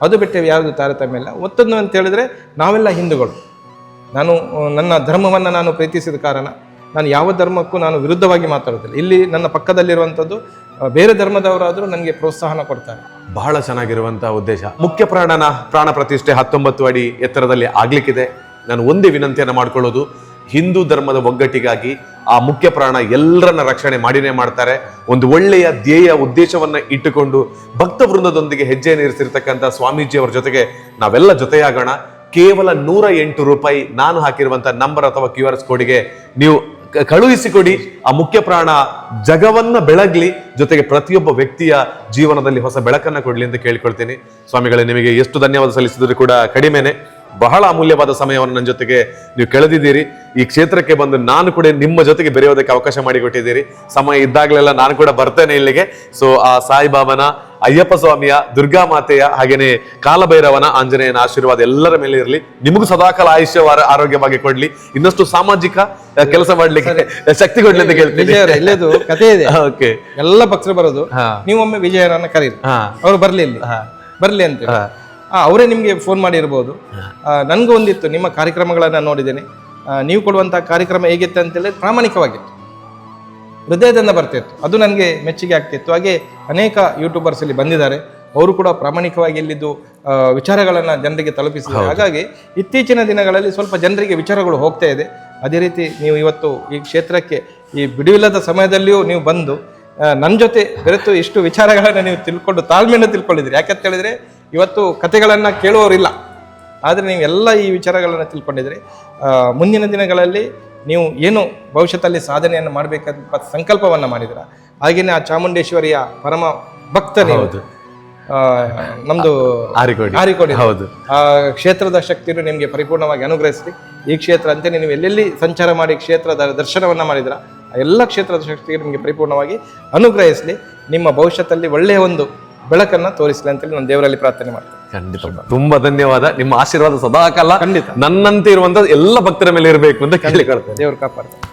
ಅದು ಬಿಟ್ಟರೆ ಯಾವುದು ತಾರತಮ್ಯ ಇಲ್ಲ. ಒತ್ತೊಂದು ಅಂತ ಹೇಳಿದ್ರೆ ನಾವೆಲ್ಲ ಹಿಂದೂಗಳು. ನಾನು ನನ್ನ ಧರ್ಮವನ್ನು ನಾನು ಪ್ರೀತಿಸಿದ ಕಾರಣ ನಾನು ಯಾವ ಧರ್ಮಕ್ಕೂ ನಾನು ವಿರುದ್ಧವಾಗಿ ಮಾತಾಡೋದಿಲ್ಲ. ಇಲ್ಲಿ ನನ್ನ ಪಕ್ಕದಲ್ಲಿರುವಂಥದ್ದು ಬೇರೆ ಧರ್ಮದವರಾದರೂ ನನಗೆ ಪ್ರೋತ್ಸಾಹನ ಕೊಡ್ತಾರೆ. ಬಹಳ ಚೆನ್ನಾಗಿರುವಂತಹ ಉದ್ದೇಶ. ಮುಖ್ಯ ಪ್ರಾಣ ಪ್ರತಿಷ್ಠೆ 19 ಅಡಿ ಎತ್ತರದಲ್ಲಿ ಆಗ್ಲಿಕ್ಕಿದೆ. ನಾನು ಒಂದೇ ವಿನಂತಿಯನ್ನು ಮಾಡ್ಕೊಳ್ಳೋದು, ಹಿಂದೂ ಧರ್ಮದ ಒಗ್ಗಟ್ಟಿಗಾಗಿ ಆ ಮುಖ್ಯ ಪ್ರಾಣ ಎಲ್ಲರನ್ನ ರಕ್ಷಣೆ ಮಾಡಿನೇ ಮಾಡ್ತಾರೆ. ಒಂದು ಒಳ್ಳೆಯ ಧ್ಯೇಯ ಉದ್ದೇಶವನ್ನ ಇಟ್ಟುಕೊಂಡು ಭಕ್ತ ವೃಂದದೊಂದಿಗೆ ಹೆಜ್ಜೆಯನ್ನು ಇರಿಸಿರ್ತಕ್ಕಂಥ ಸ್ವಾಮೀಜಿ ಅವರ ಜೊತೆಗೆ ನಾವೆಲ್ಲ ಜೊತೆಯಾಗೋಣ. ಕೇವಲ 108 ರೂಪಾಯಿ ನಾನು ಹಾಕಿರುವಂತಹ ನಂಬರ್ ಅಥವಾ QR ಕೋಡಿಗೆ ನೀವು ಕಳುಹಿಸಿಕೊಡಿ. ಆ ಮುಖ್ಯ ಪ್ರಾಣ ಜಗವನ್ನ ಬೆಳಗ್ಲಿ, ಜೊತೆಗೆ ಪ್ರತಿಯೊಬ್ಬ ವ್ಯಕ್ತಿಯ ಜೀವನದಲ್ಲಿ ಹೊಸ ಬೆಳಕನ್ನ ಕೊಡ್ಲಿ ಅಂತ ಕೇಳಿಕೊಳ್ತೀನಿ. ಸ್ವಾಮಿಗಳೇ, ನಿಮಗೆ ಎಷ್ಟು ಧನ್ಯವಾದ ಸಲ್ಲಿಸಿದ್ರು ಕೂಡ ಕಡಿಮೆನೆ. ಬಹಳ ಅಮೂಲ್ಯವಾದ ಸಮಯವನ್ನು ನನ್ನ ಜೊತೆಗೆ ನೀವು ಕಳೆದಿದ್ದೀರಿ. ಈ ಕ್ಷೇತ್ರಕ್ಕೆ ಬಂದು ನಾನು ಕೂಡ ನಿಮ್ಮ ಜೊತೆಗೆ ಬೆರೆಯೋದಕ್ಕೆ ಅವಕಾಶ ಮಾಡಿಕೊಟ್ಟಿದ್ದೀರಿ. ಸಮಯ ಇದ್ದಾಗಲೆಲ್ಲ ನಾನು ಕೂಡ ಬರ್ತೇನೆ ಇಲ್ಲಿಗೆ. ಸೊ ಆ ಸಾಯಿಬಾಬನ, ಅಯ್ಯಪ್ಪ ಸ್ವಾಮಿಯ, ದುರ್ಗಾ ಮಾತೆಯ, ಹಾಗೇನೆ ಕಾಲಭೈರವನ, ಆಂಜನೇಯನ ಆಶೀರ್ವಾದ ಎಲ್ಲರ ಮೇಲೆ ಇರಲಿ. ನಿಮಗೂ ಸದಾಕಾಲ ಆಯುಷ್ಯ ಆರೋಗ್ಯವಾಗಿ ಕೊಡ್ಲಿ. ಇನ್ನಷ್ಟು ಸಾಮಾಜಿಕ ಕೆಲಸ ಮಾಡ್ಲಿಕ್ಕೆ ಶಕ್ತಿ ಕೊಡ್ಲಿ ಅಂತ ಕೇಳ್ತೀನಿ. ಇಲ್ಲದು ಕಥೆ ಇದೆ. ಓಕೆ. ಎಲ್ಲ ಭಕ್ತರು ಬರೋದು, ನೀವೊಮ್ಮೆ ವಿಜಯನನ್ನ ಕರೀರಿ, ಅವ್ರು ಬರ್ಲಿ ಅಂತ ಅವರೇ ನಿಮ್ಗೆ ಫೋನ್ ಮಾಡಿರ್ಬೋದು. ನನ್ಗೂ ಒಂದಿತ್ತು, ನಿಮ್ಮ ಕಾರ್ಯಕ್ರಮಗಳನ್ನ ನೋಡಿದ್ದೇನೆ, ನೀವು ಕೊಡುವಂತಹ ಕಾರ್ಯಕ್ರಮ ಹೇಗಿತ್ತು ಅಂತೇಳಿ ಪ್ರಾಮಾಣಿಕವಾಗಿತ್ತು, ಹೃದಯದಿಂದ ಬರ್ತಿತ್ತು. ಅದು ನನಗೆ ಮೆಚ್ಚುಗೆ ಆಗ್ತಿತ್ತು. ಹಾಗೆ ಅನೇಕ ಯೂಟ್ಯೂಬರ್ಸ್ ಇಲ್ಲಿ ಬಂದಿದ್ದಾರೆ, ಅವರು ಕೂಡ ಪ್ರಾಮಾಣಿಕವಾಗಿ ಇಲ್ಲಿದ್ದು ವಿಚಾರಗಳನ್ನು ಜನರಿಗೆ ತಲುಪಿಸಿದ್ದಾರೆ. ಹಾಗಾಗಿ ಇತ್ತೀಚಿನ ದಿನಗಳಲ್ಲಿ ಸ್ವಲ್ಪ ಜನರಿಗೆ ವಿಚಾರಗಳು ಹೋಗ್ತಾ ಇದೆ. ಅದೇ ರೀತಿ ನೀವು ಇವತ್ತು ಈ ಕ್ಷೇತ್ರಕ್ಕೆ ಈ ಬಿಡುವಿಲ್ಲದ ಸಮಯದಲ್ಲಿಯೂ ನೀವು ಬಂದು ನನ್ನ ಜೊತೆ ಬೆರೆತು ಇಷ್ಟು ವಿಚಾರಗಳನ್ನು ನೀವು ತಿಳ್ಕೊಂಡು ತಾಳ್ಮೆಯನ್ನು ತಿಳ್ಕೊಂಡಿದ್ದೀರಿ. ಯಾಕಂತ ಹೇಳಿದ್ರೆ ಇವತ್ತು ಕಥೆಗಳನ್ನು ಕೇಳುವವರಿಲ್ಲ, ಆದರೆ ನೀವೆಲ್ಲ ಈ ವಿಚಾರಗಳನ್ನು ತಿಳ್ಕೊಂಡಿದ್ರಿ. ಮುಂದಿನ ದಿನಗಳಲ್ಲಿ ನೀವು ಏನು ಭವಿಷ್ಯದಲ್ಲಿ ಸಾಧನೆಯನ್ನು ಮಾಡಬೇಕಂತ ಸಂಕಲ್ಪವನ್ನು ಮಾಡಿದ್ರ, ಹಾಗೆಯೇ ಆ ಚಾಮುಂಡೇಶ್ವರಿಯ ಪರಮ ಭಕ್ತ ನೀವು. ನಮ್ದು ಆರಿಕೋಡಿ ಹೌದು. ಆ ಕ್ಷೇತ್ರದ ಶಕ್ತಿಯನ್ನು ನಿಮಗೆ ಪರಿಪೂರ್ಣವಾಗಿ ಅನುಗ್ರಹಿಸಲಿ. ಈ ಕ್ಷೇತ್ರ ಅಂತೇನೆ ನೀವು ಎಲ್ಲೆಲ್ಲಿ ಸಂಚಾರ ಮಾಡಿ ಕ್ಷೇತ್ರದ ದರ್ಶನವನ್ನ ಮಾಡಿದ್ರ ಆ ಎಲ್ಲ ಕ್ಷೇತ್ರದ ಶಕ್ತಿಗೆ ನಿಮಗೆ ಪರಿಪೂರ್ಣವಾಗಿ ಅನುಗ್ರಹಿಸಲಿ. ನಿಮ್ಮ ಭವಿಷ್ಯದಲ್ಲಿ ಒಳ್ಳೆಯ ಒಂದು ಬೆಳಕನ್ನ ತೋರಿಸಲಿ ಅಂತೇಳಿ ನಾನು ದೇವರಲ್ಲಿ ಪ್ರಾರ್ಥನೆ ಮಾಡ್ತೇನೆ. ಖಂಡಿತ ತುಂಬಾ ಧನ್ಯವಾದ. ನಿಮ್ಮ ಆಶೀರ್ವಾದ ಸದಾಕಾಲ ಖಂಡಿತ ನನ್ನಂತೆ ಇರುವಂತ ಎಲ್ಲ ಭಕ್ತರ ಮೇಲೆ ಇರಬೇಕು ಅಂತ ಕೇಳಿಕೊಳ್ತೇನೆ. ದೇವರು ಕಾಪಾಡ್ತಾರೆ.